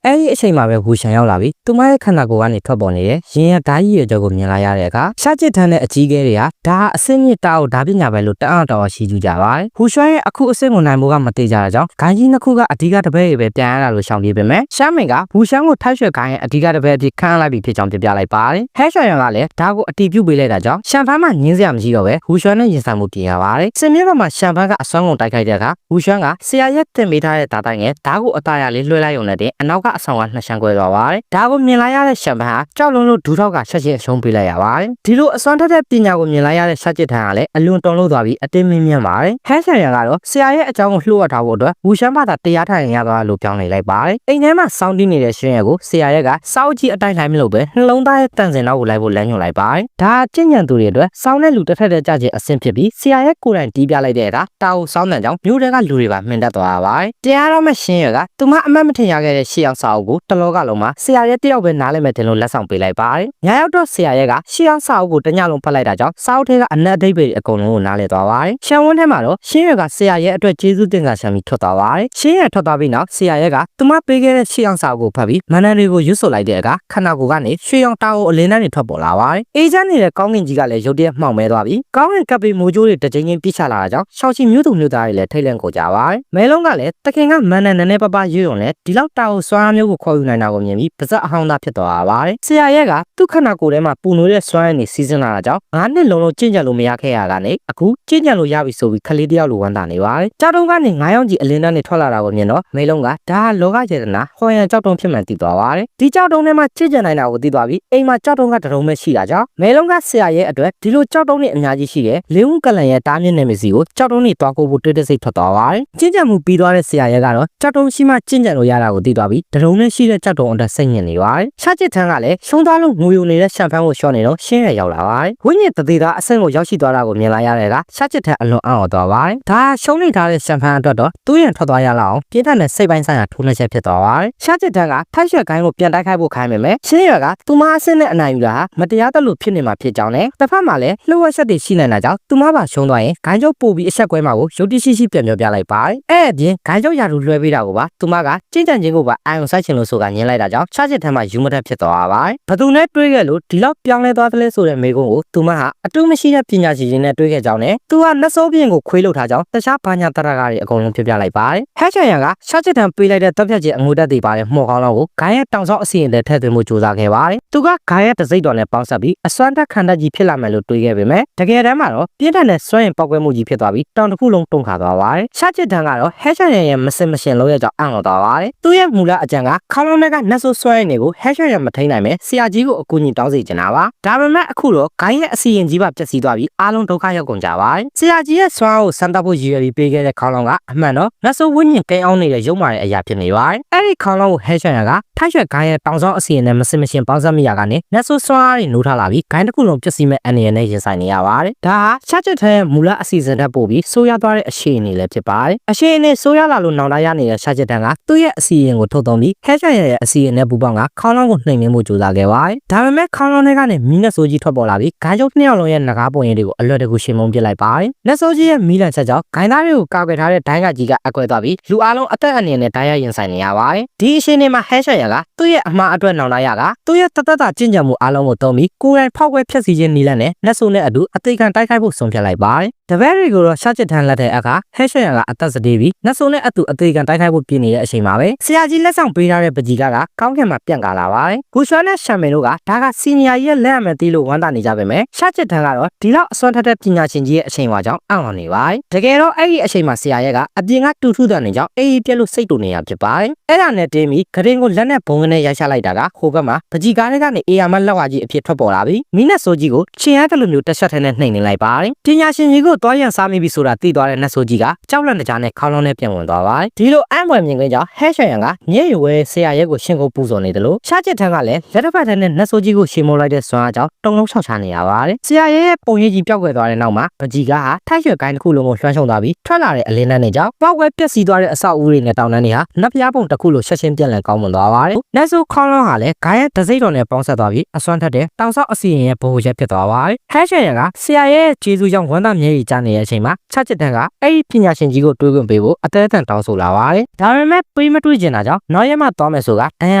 အဲ့ဒီအချိန်မှာပဲဘူရှန်ရောက်လာပြီးသူမရဲ့ခန္ဓာကိုယ်ကနေထွက်ပေါ်နေတဲ့ရင်ရဓာတ်ကြီးရဲ့ကြောကိုမြင်လာရတဲ့အခါရှားကျစ်ထန်းတဲ့အကြီးကဲတွေကဒါဟာအစင်းမြင့်တာကိုဓာပညာပဲလို့တအားတော်ရှိကြကြပါတယ်။ဘူရွှဲရဲ့အခုအစင်းကိုနိုင်ဖို့ကမသေးကြတာကြောင့်ဂိုင်းကြီးနှစ်ခုကအဓိကတပည့်တွေပဲပြန်ရတာလို့ရှောင်ပြေးပေမဲ့ရှားမင်ကဘူရှန်ကိုထိုက်ရွှေဂိုင်းရဲ့အဓိကတပည့်အဖြစ်ခန့်လိုက်ပြီးဖြစ်ကြောင်းပြပြလိုက်ပါတယ်။ဟဲရွှေရန်ကလည်းဒါကိုအတီးပြုတ်ပေးလိုက်တာကြောင့်ရှမ်ဖန်းမှညင်းစရာမရှိတော့ပဲဘူရွှဲနဲ့ရင်ဆိုင်မှုပြင်ရပါတယ်။စင်မြေဘက်မှာရှမ်ဖန်းကအစွမ်းကုန်တိုက်ခိုက်တဲ့အခါဘူရွှဲကဆရာရဲ့တင်ပေးထားတဲ့ဓာတ်တိုင်းနဲ့ဓာတ်ကိုအသားရလေးလွှဲလိုက်ရုံနဲ့တင်အနောက်ကအဆောင်ကနှစ်ရှမ်းကွဲသွားပါတယ်။ဒါကိုမြင်လိုက်ရတဲ့ရှမ်ဖန်းဟာကြောက်လုံးလို့ဒူးထောက်ကဆက်ချက်အရှုံးပေးလိုက်ရပါတယ်။ဒီလိုအစွမ်းထက်တဲ့ပညာကိုမြင်လိုက်ရတဲ့ရှားကျစ်ထန်းကလည်းအလွန်တုံလို့သွားပြီးအတင်းမင်းမြတ်ပါတယ်။ဟဲဆန်ရန်ကတော့ဆရာရဲ့အကြောင်းကိုလှုပ်ရထားဖို့အတွက်ဘူရှမ်းဘာသာတရားထိုင်ရသွားလို့ပြောင်းနေလိုက်ပါတယ်။အိမ်ထဲမှာစောင်းတင်းနေတဲ့ရှင်ရဲ့ကိုဆရာရဲ့ကစောက်ကြီးအတိုင်းလိုက်မလို့ပဲနှလုံးသားရဲ့တန်စင်တော့ကိုလိုက်ဖို့လမ်းညွှန်လိုက်ပါတယ်။ဒါကကျင့်ကြံသူတွေအတွက်စောင်းတဲ့လူတစ်ထက်တဲ့ကြခြင်းအဆင့်ဖြစ်ပြီးဆရာရဲ့ကိုယ်တိုင်တီးပြလိုက်တဲ့အခါတာကိုစောင်းတဲ့ကြောင့်မျိုးတွေကလူတွေပါမှင်တတ်သွားပါတယ်။တရားတော်မဲ့ရှင်ရဲ့ကသူမအမတ်မထင်ရခဲ့တဲ့ရှေ့အောင်စာအုပ်ကိုတလောကလုံးမှာဆရာရဲ့တယောက်ပဲနားလဲမဲ့တင်လို့လက်ဆောင်ပေးလိုက်ပါတယ်။ညာရောက်တော့ဆရာရဲ့ကရှေ့အောင်စာအုပ်ကိုတညလုံးဖတ်လိုက်တာကြောင့်စာအုပ်ထဲကအနက်အဓိပ္ပာယ်အကုန်လုံးကိုနားလဲသွားပါတယ်။ရှမ်းဝန်းထဲမှာတော့ရှင်ရဲ့ကဆရာရဲ့အတွက်ကျေးဇူးတင်ကဆံပြီးထွက်သွားပါတယ်။ရှင်ရဲ့ထွက်သွားပြီးနောက်ဆရာရဲ့ကသူမပေးခဲ့တဲ့ရှေ့အောင်စာအုပ်ကိုဖတ်ပြီးမန္တန်တွေကိုရွတ်ဆိုလိုက်တဲ့အခါခန္ဓာကိုယ်ကနေရွှေရောင်တာကိုအလင်းနဲ့ထွက်ပေါ်လာပါတယ်။အေးချမ်းနေတဲ့ကောင်းကင်ကြီးကလည်းရုတ်တရက်မှောင်မဲသွားပြီးကောင်းကင်ကပ်ပြီးမိုးကြိုးတွေတစ်ချိန်ချင်းပြစ်ချလာတာကြောင့်ရှောက်ချီမျိုးသူမျိုးသားတွေလည်းထိတ်လန့်ကုန်ကြပါတယ်။မဲလုံးကလည်းတခင်ကမန္တန်နည်းနည်းပပရွေ့ုံနဲ့ဒီလောက်တာကိုစွမ်းအားမျိုးကိုခေါ်ယူနိုင်တာကိုမြင်ပြီးပါဇက်အဟောင်းသားဖြစ်သွားပါတယ်။ဆရာရဲ့ကသူ့ခန္ဓာကိုယ်ထဲမှာပူနိုးတဲ့စွမ်းရည်နေစီးစင်းလာတာကြောင့်9နှစ်လုံးလုံးကျင့်ကြံလို့မရခဲ့ရတာနဲ့အခုကျင့်ကြံလို့ရပြီဆိုပြီးခလေးတယောက်လိုဝမ်းသာနေပါတယ်။ကြောက်တုံးကနေ9ယောက်ကြီးအလင်းတန်းနဲ့ထွက်လာတာကိုမြင်တော့မဲလုံးကဒါဟာလောကចេတနာဟောရန်ကြောက်တုံးဖြစ်မှန်သိသွားပါတယ်။ဒီကြောက်တုံးထဲမှာကျင့်ကြံနိုင်တာကိုသိသွားပြီးအိမ်မှာကြောက်တုံးကတရုံပဲရှိတာကြောင့်မဲလုံးကဆရာရဲ့အတွက်ဒီလိုကြောက်တုံးနဲ့အများကြီးရှိတဲ့လေးဦးကလန်ရဲ့တားမြင့်နေမစီကိုကြောက်တုံးနဲ့တွားကိုဖို့တွေ့တဲ့စိတ်ထွက်သွားပါတယ်။ကျင့်ကြံမှုပြီးသွားတဲ့ဆရာရဲ့ကတော့ကြောက်တုံးရှိမှကျင့်ကြံလို့ရတာကိုသိသွားပြီးတရုံနဲ့ရှိတဲ့ကြောက်တုံးအတွက်စိတ်ညစ်နေပါတယ်။ရှားကျစ်ထန်းကလည်းရှုံးသွားလို့ငိုယိုနေတဲ့ရှမ်ဖန်းကိုရှော့နေတော့ရှင်းရရောက်လာပါတယ်။ဝိညာဉ်တသေးသားအဆင့်ကိုရောက်ရှိသွားတာကိုမြင်လာရတဲ့ကရှားကျစ်ထန်းအလွန်အံ့ဩသွားပါတယ်။ဒါရှုံးနေထားတဲ့ရှမ်ဖန်းအတွက်တော့သူ့ရင်ထွက်သွားရလောက်အောင်ပြင်းထန်တဲ့စိတ်ပိုင်းဆိုင်ရာထိုးနှက်ချက်ဖြစ်သွားပါတယ်။ရှားကျစ်ထန်းကထိုက်ရွှေကိုင်းကိုပြန်တိုက်ခိုက်ဖို့ခိုင်းပေမဲ့ရှင်းရကသူမအဆင့်နဲ့အနိုင်ယူတာဟာမတရားတလို့ဖြစ်နေမှာဖြစ်ကြောင်းနဲ့တစ်ဖက်မှာလည်းလှုပ်ဝက်ချက်တွေရှိနိုင်တာကြောင့်သူမပါရှုံးသွားရင်ဂိုင်းကျုပ်ပို့ပြီးအဆက်ကွဲမှာကိုရုတ်တရက်ရှိပြန်ပြောပြလိုက်ပါတယ်။အဲ့အပြင်ဂိုင်းကျုပ်ရာထူးလွှဲပေးတာကိုပါသူမကကျင့်ကြံခြင်းကိုပါအာရုံစိုက်ချင်လို့ဆိုတာညင်းလိုက်တာကြောင့်ရှားကျစ်ထန်းမှာယူမတတ်ဖြစ်သွားပါတယ်။ဘသူနဲ့တွေးခဲ့လို့ဒီလောက်ပြောင်းလဲသွားသလဲဆိုတဲ့မေးခွန်းကိုသူမဟာအတူမရှိတဲ့ပညာရှိရင်းနဲ့တွေးခဲ့ကြောင်းနဲ့သူကလက်စောပြင်ကိုခွေးလုထားကြောင်းတခြားဘာညာတရကားတွေအကုန်လုံးပြပြလိုက်ပါတယ်။ဟဲချန်ရန်ကရှားကျစ်ထန်းပေးလိုက်တဲ့တပ်ဖြတ်ခြင်းအငွေတက်တွေပါတယ်မှော်ကောင်းတော့ကိုဂိုင်းရဲ့တောင်ဆောက်အစီရင်တဲ့ထည့်သွင်းမှုစူးစမ်းခဲ့ပါတယ်။သူကဂိုင်းရဲ့တစိမ့်တော်နဲ့ပေါင်းဆက်ပြီးအစွမ်းတက်ခန္ဓာကြီးဖြစ်လာမယ်လို့တွေးခဲ့ပေမဲ့တကယ်တမ်းမှာတော့ပြင်းထန်တဲ့စွမ်းရင်ပောက်ကွဲမှုကြီးဖြစ်သွားပြီးတောင်တစ်ခုလုံးတုန်ခါသွားပါတယ်။ရှားကျစ်ထန်းကတော့ဟဲချန်ရန်ရဲ့မစင်မရှင်လို့ရကြောင်းအံ့ဩသွားပါတယ်။သူ့ရဲ့မူလအကြံကခေါင်းလုံးထဲကနတ်ဆိုးစွမ်းရည်တွေကိုဟဲချန်ရန်မထိန်နိုင်မဲ့ဆရာကြီးကိုအကူအညီတောင်းစေချင်တာပါ။ဒါပေမဲ့အခုတော့ဂိုင်းရဲ့အစီရင်ကြီးပါပျက်စီးသွားပြီးအားလုံးဒုက္ခရောက်ကုန်ကြပါတယ်။ဆရာကြီးရဲ့စွမ်းကိုစမ်းသပ်ဖို့ရည်ရွယ်ပြီးပေးခဲ့တဲ့ခေါင်းလုံးကအမှန်တော့နတ်ဆိုးဝိညာဉ်ကိန်းအောင်နေတဲ့ရုပ်မာတဲ့အရာဖြစ်နေပါတယ်။အဲ့ဒီခေါင်းလုံးကိုဟဲချန်ရန်ကထိုက်ရွှေဂိုင်းရဲ့တောင်ဆောင်အစီရင်နဲ့မစင်မရှင်ပေါင်းစပ်မိရာကနေနတ်ဆိုးစွမ်းအားတွေနိုးထားလာပြီးဂိုင်းတစ်ခုလုံးပျက်စီးမဲ့အန္တရာယ်နဲ့ရင်ဆိုင်နေရပါတယ်။ဒါဟာရှားကျစ်ထန်းရဲ့မူလအစီအစဉ်တက်ပို့ပြီးဆိုးရွားသွားတဲ့အခြေအနေလည်းဖြစ်ပါတယ်။အခြေအနေဆိုးရွားလာလို့နောင်တရနေတဲ့ရှားကျစ်ထန်းကသူ့ရဲ့အစီအရင်ကိုထုတ်သုံးပြီးဟဲချန်ရရဲ့အစီအရင်နဲ့ပူပေါင်းကခေါင်းလုံးကိုနှိမ်နှင်းမှုကြိုးစားခဲ့ပါတယ်။ဒါပေမဲ့ခေါင်းလုံးတွေကနေမီးနဲ့ဆိုးကြီးထွက်ပေါ်လာပြီးဂိုင်းကျုပ်နှစ်ယောက်လုံးရဲ့ငကားပုံရိပ်တွေကိုအလွယ်တကူရှင်မုံပစ်လိုက်ပါတယ်။လက်ဆိုးကြီးရဲ့မီးလန့်ချက်ကြောင့်ဂိုင်းသားတွေကိုကာကွယ်ထားတဲ့ဒိုင်းကကြီးကအကွဲသွားပြီးလူအားလုံးအသက်အန္တရာယ်နဲ့တိုက်ရိုက်ရင်ဆိုင်နေရပါတယ်။ဒီအခြေအနေမှာဟဲချန်ရကသူ့ရဲ့အမှားအတွက်နောင်တရကသူ့ရဲ့တသက်တာကျင့်ကြံမှုအားလုံးကိုသုံးပြီးကိုယ်တိုင်ဖောက်ခွဲဖျက်ဆီးခြင်းနည်းလမ်းနဲ့လက်ဆိုးနဲ့အတူအသေးခံတိုက်ခိုက်ဖို့ဆုံးဖြတ်လိုက်ပါတယ်။တပည့်တွေကိုတော့ရှားကျစ်ထန်းလက်တဲ့အခါဟဲချန်ရကအသက်စတေးပြီးလက်ဆိုးနဲ့အတူအသေးခံတိုက်ခိုက်ဖို့ပြင်နေတဲ့အချိန်မှာပဲဆရာကြီးလက်ဆောင်ပေးထားတဲ့ပကြီးကကောင်းကင်မှာပြန့်ကာလာပါတယ်။ဘူရွှဲနဲ့ရှမ်မင်တို့ကဒါကစီနီယာကြီးရဲ့လက်အမယ်တီးလို့ဝမ်းသာနေကြပေမဲ့ရှားကျစ်ထန်းကတော့ဒီလောက်အစွမ်းထက်တဲ့ပညာရှင်ကြီးရဲ့အချိန်ဝါကြောင့်အံ့ဩနေပါတယ်။တကယ်တော့အဲ့ဒီအချိန်မှာဆရာရဲ့ကအပြင်ကတူထူးတဲ့နေကြောင့်အေးပြက်လို့စိတ်တူနေရဖြစ်ပါတယ်။အဲ့ဒါနဲ့တင်းပြီးဂရင်ကိုလက်နဲ့ဘုံကနေရိုက်ချလိုက်တာကဟိုဘက်မှာပကြီးကားတွေကနေအေယာမလောက်ဝါကြီးအဖြစ်ထွက်ပေါ်လာပြီးမီးနဲ့ဆိုးကြီးကိုချင်းရတဲ့လိုမျိုးတက်ဆက်ထဲနဲ့နှိမ်နေလိုက်ပါတယ်။ပညာရှင်ကြီးကိုတွားရန်စားမိပြီဆိုတာသိသွားတဲ့နတ်ဆိုးကြီးကကြောက်လန့်တကြားနဲ့ခေါင်းလုံးနဲ့ပြန်ဝင်သွားပါတယ်။ဒီလိုအံ့ဖွယ်မြင်ကွင်းကြောင့်ဟဲချန်ရန်ကညဲ့ရွယ်ဆရာရဲ့ကိုရှင်ကိုပူဇော်နေတယ်လို့ လို့ရှားချစ်ထန်းကလည်းလက်တစ်ဖက်ထဲနဲ့နတ်ဆိုးကြီးကိုရှေမိုးလိုက်တဲ့စွမ်းအားကြောင့်တုံလုံးဆောက်ချနေရပါတယ်ဆရာရဲ့ပုံရိပ်ကြီးပျောက်ကွယ်သွားတဲ့နောက်မှာပကြီးကထိုက်ရွယ်ကိုင်းတစ်ခုလုံးကိုလွှမ်းခြုံသွားပြီးထွက်လာတဲ့အလင်းနှန်းတွေကြောင့်ပေါက်ကွဲပျက်စီးသွားတဲ့အဆောက်အဦတွေနဲ့တောင်တန်းတွေဟာနတ်ဖျားပုံတစ်ခုလိုရှက်ရှင်းပြက်လည်ကောင်းမွန်သွားပါတယ်နတ်ဆိုးခေါင်းလုံးဟာလည်းဂိုင်းရဲ့တစိမ့်တော်နဲ့ပေါင်းဆက်သွားပြီးအစွမ်းထက်တဲ့တောင်ဆောက်အစီရင်ရဲ့ဘိုးရက်ဖြစ်သွားပါတယ်ဟဲရှန်ရကဆရာရဲ့ကျေးဇူးကြောင့်ဝမ်းသာမျက်ရည်ကျနေတဲ့အချိန်မှာရှားချစ်ထန်းကအဲ့ဒီပညာရှင်ကြီးကိုတွေးခွင့်ပေးဖို့အသေးအံတောင်းဆိုလာပါတယ်ဒါပေမဲ့ပေးမတွေးကျင်တာကြောင့်နောက်ရက်မှသွားမယ်ဆိုတာဒဏ်ရ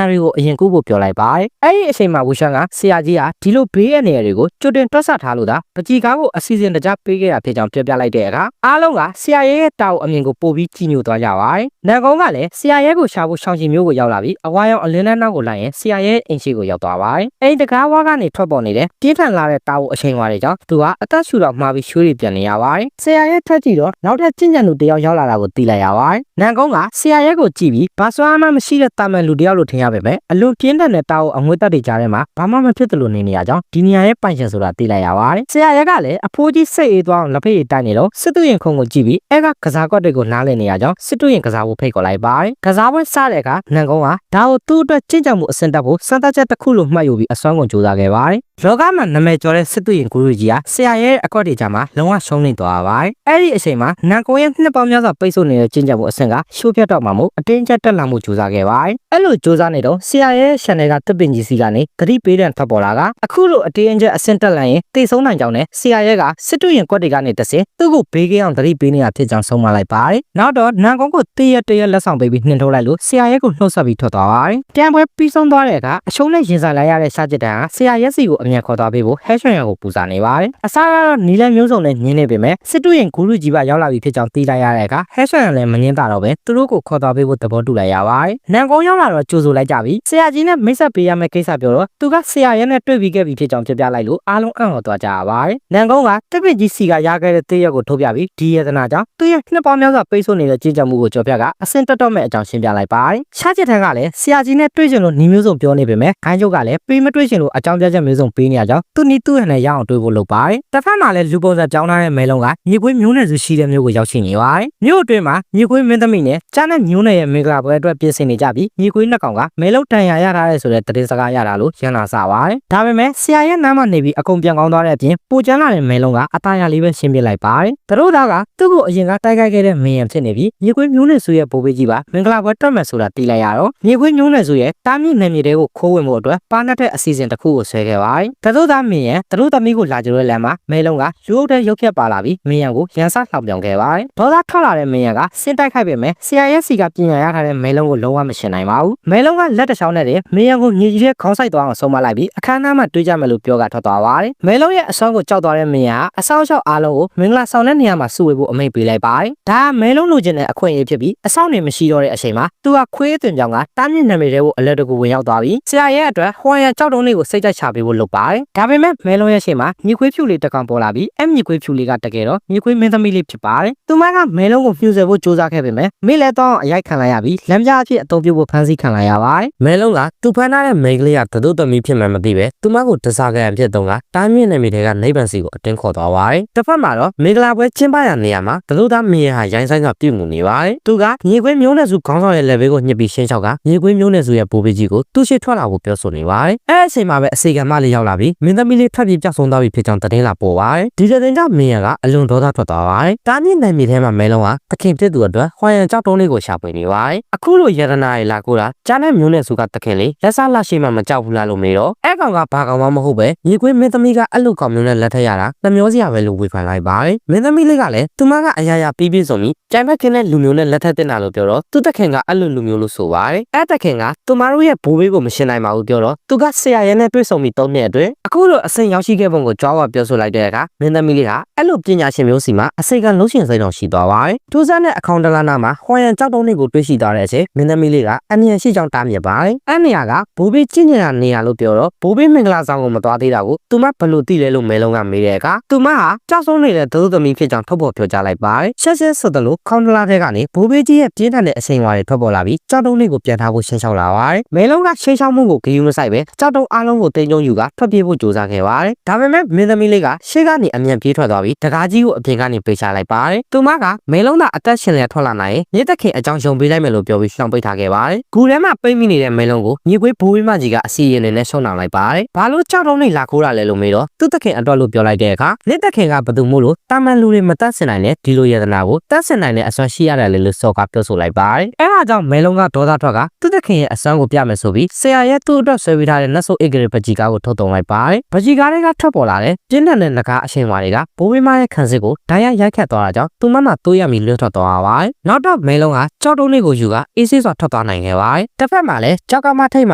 ာတွေကိုအရင်ကူဖို့ပြောလိုက်ပါတယ်အဲ့ဒီအချိန်မှာဝူရှန်ကဆရာကြီးကဒီလိုဘေးရနေရတွေကိုကြိုတင်တွက်ဆထားလို့ဒါပကြီးကားကိုအစီအစဉ်တကျပေးခဲ့တာဖြစ်ကြောင်းပြောပြလိုက်တဲ့အခါအားလုံးကဆရာရဲ့တာကိုအမြင်ကိုပို့ပြီးကြည်ညိုသွားကြပါတယ်နန်ကုန်းကလည်းဆရာရဲ့ကိုရှာဖို့ရှောင်းချီမျိုးကိုရောက်လာပြီးအဝါရောင်အလင်းနောက်ကိုလိုက်ရင်ဆရာရဲ့အိမ်ရှိကိုရောက်သွားပါတယ်အိမ်တကားဝါကနေထွက်ပေါ်နေတဲ့ပြင်းထန်လာတဲ့တာကိုအချိန်ဝါတွေကြောင့်သူကအသက်ရှူတော့မှာပြီးရွှေတွေပြန်နေရပါတယ်ဆရာရဲ့ထွက်ကြည့်တော့နောက်ထပ်ကျင့်ကြံသူတယောက်ရောက်လာတာကိုသိလိုက်ရပါတယ်နန်ကုန်းကဆရာရဲ့ကိုကြည့်ပြီးဘာစွမ်းမှမရှိတဲ့တာမန်လူတယောက်လို့ထင်ရပေမဲ့အလွန်ပြင်းထန်တဲ့တာကိုအငွေ့တက်တွေကြားထဲမှာဘာမှမဖြစ်သလိုနေရကြောင်းဒီနေရာရဲ့ပိုင်ရှင်ဆိုတာသိလိုက်ရပါတယ်ဆရာရဲ့ကလည်းအဖိုးကြီးစိတ်အေးသွားအောင်လက်ဖက်ရည်တိုက်နေတော့စစ်သူရင်ခုံကိုကြည့်ပြီးအဲ့ကကစားကွက်တွေကိုနားလည်နေရကြောင်းစစ်သူရင်ကစားဖို့ဖိတ်ခေါ်လိုက်ပါတယ်ကစားပွဲစတဲ့အခါနန်ကုန်းကဒါကိုသူ့အတွက်ကျင့်ကြံမှုအဆင့်တက်ဖို့စံတက်ချက်တစ်ခုလိုမှတ်ယူပြီးအစွမ်းကုန်ကြိုးစားခဲ့ပါတယ်လောကမှာနာမည်ကျော်တဲ့စစ်သူရင်ဂူရူကြီးကဆရာရဲ့အကွက်တွေကြားမှာလုံးဝရှုံးနေသွားပါတယ်အဲ့ဒီအချိန်မှာနန်ကုန်းရဲ့နှစ်ပေါင်းများစွာပိတ်ဆို့နေတဲ့ကျင့်ကြံမှုအဆင့်ကရှိုးပြတ်တော့မှမို့အတင်းကျပ်တက်လာမှုကြိုးစားခဲ့ပါတယ်အဲ့လိုကြိုးစားနေတော့ဆရာရဲ့ရှန်နယ်ကတစ်ပင်ကြီးစီကနေဂရိပေးတဲ့ထွက်ပေါ်လာကအခုလိုအတင်းကျပ်အဆင့်တက်လာရင်တိတ်ဆုံးနိုင်ကြောင်းနဲ့ဆရာရဲ့ကစစ်သူရင်ကွက်တွေကနေတဆင်သူ့ကိုဘေးကင်းအောင်ဂရိပေးနေတာဖြစ်ကြောင်းဆုံးမလိုက်ပါတယ်နောက်တော့နန်ကုန်းကိုတရက်လက်ဆောင်ပေးပြီးနှင်ထုတ်လိုက်လို့ဆရာရဲ့ကိုနှုတ်ဆက်ပြီးထွက်သွားပါတယ်ပြန်ပွဲပြီးဆုံးသွားတဲ့အခါအရှုံးနဲ့ရင်ဆိုင်လိုက်ရတဲ့ရှားကျစ်တန်ကဆရာရဲ့စီကိုအမြန်ခေါ်သွားပေးဖို့ဟဲရှန်ရကိုပူဇော်နေပါတယ်အစားကတော့နီလန်မျိုးစုံနဲ့ညင်းနေပေမဲ့စစ်တူရင်ဂူရုကြီးပါရောက်လာပြီဖြစ်ကြောင်းသိလိုက်ရတဲ့အခါဟဲရှန်ရလည်းမငင်းတာတော့ပဲသူတို့ကိုခေါ်သွားပေးဖို့သဘောတူလိုက်ရပါတယ်နန်ကုန်းရောက်လာတော့ကြိုဆိုလိုက်ကြပြီးဆရာကြီးနဲ့မိတ်ဆက်ပေးရမယ့်ကိစ္စပြောတော့သူကဆရာရဲ့နဲ့တွေ့ပြီးခဲ့ပြီဖြစ်ကြောင်းပြပြလိုက်လို့အားလုံးအံ့ဩသွားကြရပါတယ်နန်ကုန်းကတစ်ပစ်ကြီးစီကရခဲ့တဲ့တေးရက်ကိုထုတ်ပြပြီးဒီယတနာကြောင့်သူရဲ့နှစ်ပေါင်းများစွာပိတ်ဆို့နေတဲ့ကြည်ကြမှုကိုကြော်ပြကအဆင့်တက်တော့မဲ့အကြောင်းရှင်းပြလိုက်ပါတယ်ရှားချစ်ထန်းကလည်းဆရာကြီးနဲ့တွေ့ချင်လို့ညီမျိုးစုံပြောနေပေမဲ့ခိုင်းချုပ်ကလည်းပေးမတွေ့ချင်လို့အကြောင်းပြချက်မျိုးစုံပေးနေရကြောင်းသူနီးသူ့ဟန်နဲ့ရအောင်တွေ့ဖို့လုပ်ပါတယ်တစ်ဖက်မှာလည်းလူပုံစံပြောင်းထားတဲ့မဲလုံးကမြေခွေးမျိုးနယ်စုရှိတဲ့မျိုးကိုရောက်ရှိနေပါတယ်မြို့အတွင်းမှာမြေခွေးမင်းသမီးနဲ့ကြားနဲ့မျိုးနယ်ရဲ့မင်္ဂလာပွဲအတွက်ပြင်ဆင်နေကြပြီးမြေခွေးနှစ်ကောင်ကမဲလုံးတန်ရာရထားတဲ့ဆိုတဲ့တည်စကားရတာလို့ရန်လာစပါတယ်ဒါပေမဲ့ဆရာရဲ့နားမှာနေပြီးအကုန်ပြန်ကောင်းသွားတဲ့အပြင်ပူကျန်းလာတဲ့မဲလုံးကအသားရလေးပဲရှင်းပြလိုက်ပါတယ်သူတို့ကသူ့ကိုအရင်ကတိုက်ခိုက်ခဲ့တဲ့မင်းရံဖြစ်နေပြီးမြေခွေးမျိုးနယ်စုရဲ့ဘိုးဘေးကြီးပါမင်္ဂလာပွဲတက်မယ်ဆိုတာသိလိုက်ရတော့မြေခွေးမျိုးနယ်စုရဲ့တားမြင့်နယ်မြေတွေကိုခိုးဝင်မှုအတွက်ပါနှက်တဲ့အစီအစဉ်တစ်ခုကိုဆွဲခဲ့ပါတယ်သူတို့သားမင်းရံသူတို့သမီးကိုလာကြတဲ့လမ်းမှာမဲလုံးကလူအုပ်တဲ့ရုပ်ဖြတ်ပါလာပြီးမင်းရံကိုရန်စလှောင်ပြောင်ခဲ့ပါတယ်ဒေါသထွက်လာတဲ့မင်းရံကစင်တိုက်ခိုက်ပေမဲ့ဆရာရဲ့စီကပြင်ရထားတဲ့မဲလုံးကိုလုံးဝမရှင်းနိုင်ပါဘူးမဲလုံးကလက်တစ်ချောင်းနဲ့တည်းမင်းရံကိုမြေကြီးထဲခေါင်းဆိုင်သွားအောင်ဆုံးမလိုက်ပြီးအခမ်းအနားမှာတွေးကြမယ်လို့ပြောကထွက်သွားပါတယ်မဲလုံးရဲ့အဆောင်ကိုကြောက်သွားတဲ့မင်းရံအဆောင်ရှောက်အားလုံးကိုမင်္ဂလာဆောင်တဲ့နေရာမှာစုဝေးဖို့အမိန့်ပေးလိုက်ပါတယ်ဒါကမဲလုံးလိုချင်တဲ့အခွင့်အရေးဖြစ်ပြီးအဆောင်နေမရှိတော့တဲ့အချိန်မှာသူကခွေးအသွင်ကြောင်ကတားမြင့်နာမည်တွေကိုအလက်တကူဝင်ရောက်သွားပြီးဆရာရဲ့အတွက်ဟွမ်ရန်ကြောက်တုံးလေးကိုစိတ်ကြိုက်ချပေးဖို့လုပ်ပါတယ်ဒါပေမဲ့မဲလုံးရဲ့ရှေ့မှာမြေခွေးဖြူလေးတစ်ကောင်ပေါ်လာပြီးအဲ့မြေခွေးဖြူလေးကတကယ်တော့မြေခွေးမင်းသမီးလေးဖြစ်ပါတယ်သူမကမဲလုံးကိုမြှူဆယ်ဖို့စူးစမ်းခဲ့ပေမဲ့မိလဲတော့အရိုက်ခံလိုက်ရပြီးလမ်းကြားအဖြစ်အသုံးပြုဖို့ဖမ်းဆီးခံလိုက်ရပါတယ်မဲလုံးကသူဖမ်းထားတဲ့မိန်းကလေးကတတို့သမီးဖြစ်မှမသိပဲသူမကိုတစားကန်ဖြစ်တော့ကတားမြင့်နာမည်တွေကနိဗ္ဗာန်စီကိုအတင်းခေါ်သွားပါတယ်တစ်ဖက်မှာတော့မင်္ဂလာပွဲကျင်းပရာနေရာမှာတတို့သားမင်းရဟာရိုင်းဆိုင်ကပြုတ်မှုနေပါတယ်သူကမြေခွေးမျိုးနွယ်စုခေါင်းဆောင်ရဲ့လက်ဘေးကိုညှစ်ပြီးရှင်းချောက်ကမြေခွေးမျိုးနွယ်စုရဲ့ဘိုးဘေးကြီးကိုသူ့ရှိထွက်လာဖို့ပြောဆိုနေပါတယ်အဲ့အချိန်မှာပဲအစီကံမလေးရောက်လာပြီးမင်းသမီးလေးထွက်ပြေးပြောက်ဆုံးသွားပြီဖြစ်ကြောင်းသတင်းလာပေါ်ပါတယ်ဒီတဲ့ကြောင့်မင်းရကအလွန်ဒေါသထွက်သွားပါတယ်တားမြင့်နိုင်မြေထဲမှာမဲလုံးကတခင်ဖြစ်သူအတွက်ဟွာရန်ကြောက်တုံးလေးကိုရှာဖွေနေပါတယ်အခုလိုယရနာရီလာကိုတာကြားတဲ့မျိုးနွယ်စုကတခင်လေးလက်စားလက်ရှိမှမကြောက်ဘူးလားလို့မေးတော့အဲ့ကောင်ကဘာကောင်မှမဟုတ်ပဲမြေခွေးမင်းသမီးကအလုကောင်မျိုးနဲ့လက်ထက်ရတာနှမျောစရာပဲလို့ဝေဖန်လိုက်ပါတယ်မင်းသမီးလေးကလည်းသူမကအရာရာပြီးဆုံးပြီးကြိုင်ဘက်ခင်တဲ့လူမျိုးနဲ့လက်ထက်တင်တာလို့ပြောတော့သူ့တခင်ကအလွန်လူမျိုးလို့ဆိုပါတယ်အဲ့တခင်ကသူမတို့ရဲ့ဘိုးဘေးကိုမရှင်းနိုင်ပါဘူးပြောတော့သူကဆရာရဲနဲ့တွေ့ဆုံပြီး3နှစ်အတွင်းအခုလိုအစိမ်ရောက်ရှိခဲ့ပုံကိုကြွားဝပြောဆိုလိုက်တဲ့အခါမင်းသမီးလေးကအဲ့လိုပညာရှင်မျိုးစီမှာအစိမ်ကလုံးရှင်စိတ်တော်ရှိသွားပါတယ်ထူးဆန်းတဲ့အခေါင်တလားနာမှာဟွာရန်ကြောက်တုံးလေးကိုတွေ့ရှိသွားတဲ့အချိန်မင်းသမီးလေးကအမြင်ရှိကြောင်းတားမြစ်ပါတယ်အဲ့နေရာကဘိုးဘေးကျင့်နေတာနေရာလို့ပြောတော့ဘိုးဘေးမင်္ဂလာဆောင်ကိုမသွားသေးတာကိုသူမဘလို့သိလဲလို့မဲလုံးကမေးတဲ့အခါသူမဟာကြောက်ဆုံးနေတဲ့ဒုသမီးဖြစ်ကြောင်းထုတ်ဖော်ပြောကြားလိုက်ပါတယ်ဆက်ဆက်ဆိုတယ်လို့ခေါင်တလားထဲကနေဘိုးဘေးကြီးရဲ့ပြင်းထန်တဲ့အချိန်ဝါတွေထွက်ပေါ်လာပြီးကြောက်တုံးလေးကိုပြန်ထားဖို့ရှင်းချောက်လာပါတယ်မဲလုံးကရှင်းချောက်မှုကိုဂရုမစိုက်ပဲကြောက်တုံးအားလုံးကိုတင်းကျုံယူက ထွက်ပြေးဖို့ကြိုးစားခဲ့ပါတယ်ဒါပေမဲ့မင်းသမီးလေးကရှေ့ကနေအမြန်ပြေးထွက်သွားပြီးတကားကြီးကိုအပြင်ကနေပေးချလိုက်ပါတယ်သူမကမဲလုံးသားအသက်ရှင်လျက်ထွက်လာနိုင်နေသက်ခင်အကြောင်းယုံပေးလိုက်မယ်လို့ပြောပြီးရှောင်ပိတ်ထားခဲ့ပါတယ်ဂူထဲမှာပိတ်မိနေတဲ့မဲလုံးကိုမြေခွေးဘိုးဝင်းမကြီးကအစီရင်နဲ့ရှုံနှောင်လိုက်ပါတယ်ဘာလို့ကြောက်တုံးနေလာခိုးတာလဲလို့မေးတော့သူ့သက်ခင်အတွက်လို့ပြောလိုက်တဲ့အခါနေသက်ခင်ကဘသူမို့လို့တာမန်လူတွေမတတ်ဆင်နိုင်တဲ့ဒီလိုယတနာကိုတတ်ဆင်နိုင်တဲ့အစွမ်းရှိရတယ်လေလို့စော်ကားပြောဆိုလိုက်ပါတယ်အဲဒါကြောင့်မဲလုံးကဒေါသထွက်ကသူ့သက်ခင်ရဲ့အစွမ်းကိုပြမယ်ဆိုပြီးဆရာရဲ့သူ့အတွက်ဆွဲပေးထားတဲ့နတ်ဆိုးအင်္ဂရိပကြီးကားကိုထုတ်တုံလိုက်ပါတယ်ပကြီးကားတွေကထွက်ပေါ်လာတဲ့ပြင်းထန်တဲ့ငကားအရှင်ဝါတွေကဘိုးဝင်းမရဲ့ခံစစ်ကိုဓာတ်ရိုက်ခတ်သွားတာကြောင့်သူမမှတိုးရမီလွတ်ထွက်သွားပါတယ်နောက်တော့မဲလုံးကကြောက်တုံးလေးကိုယူကအေးဆေးစွာထွက်သွားနိုင်ခဲ့ပါတယ်တစ်ဖက်မှာလည်းကြောက်ကမထိတ်မှ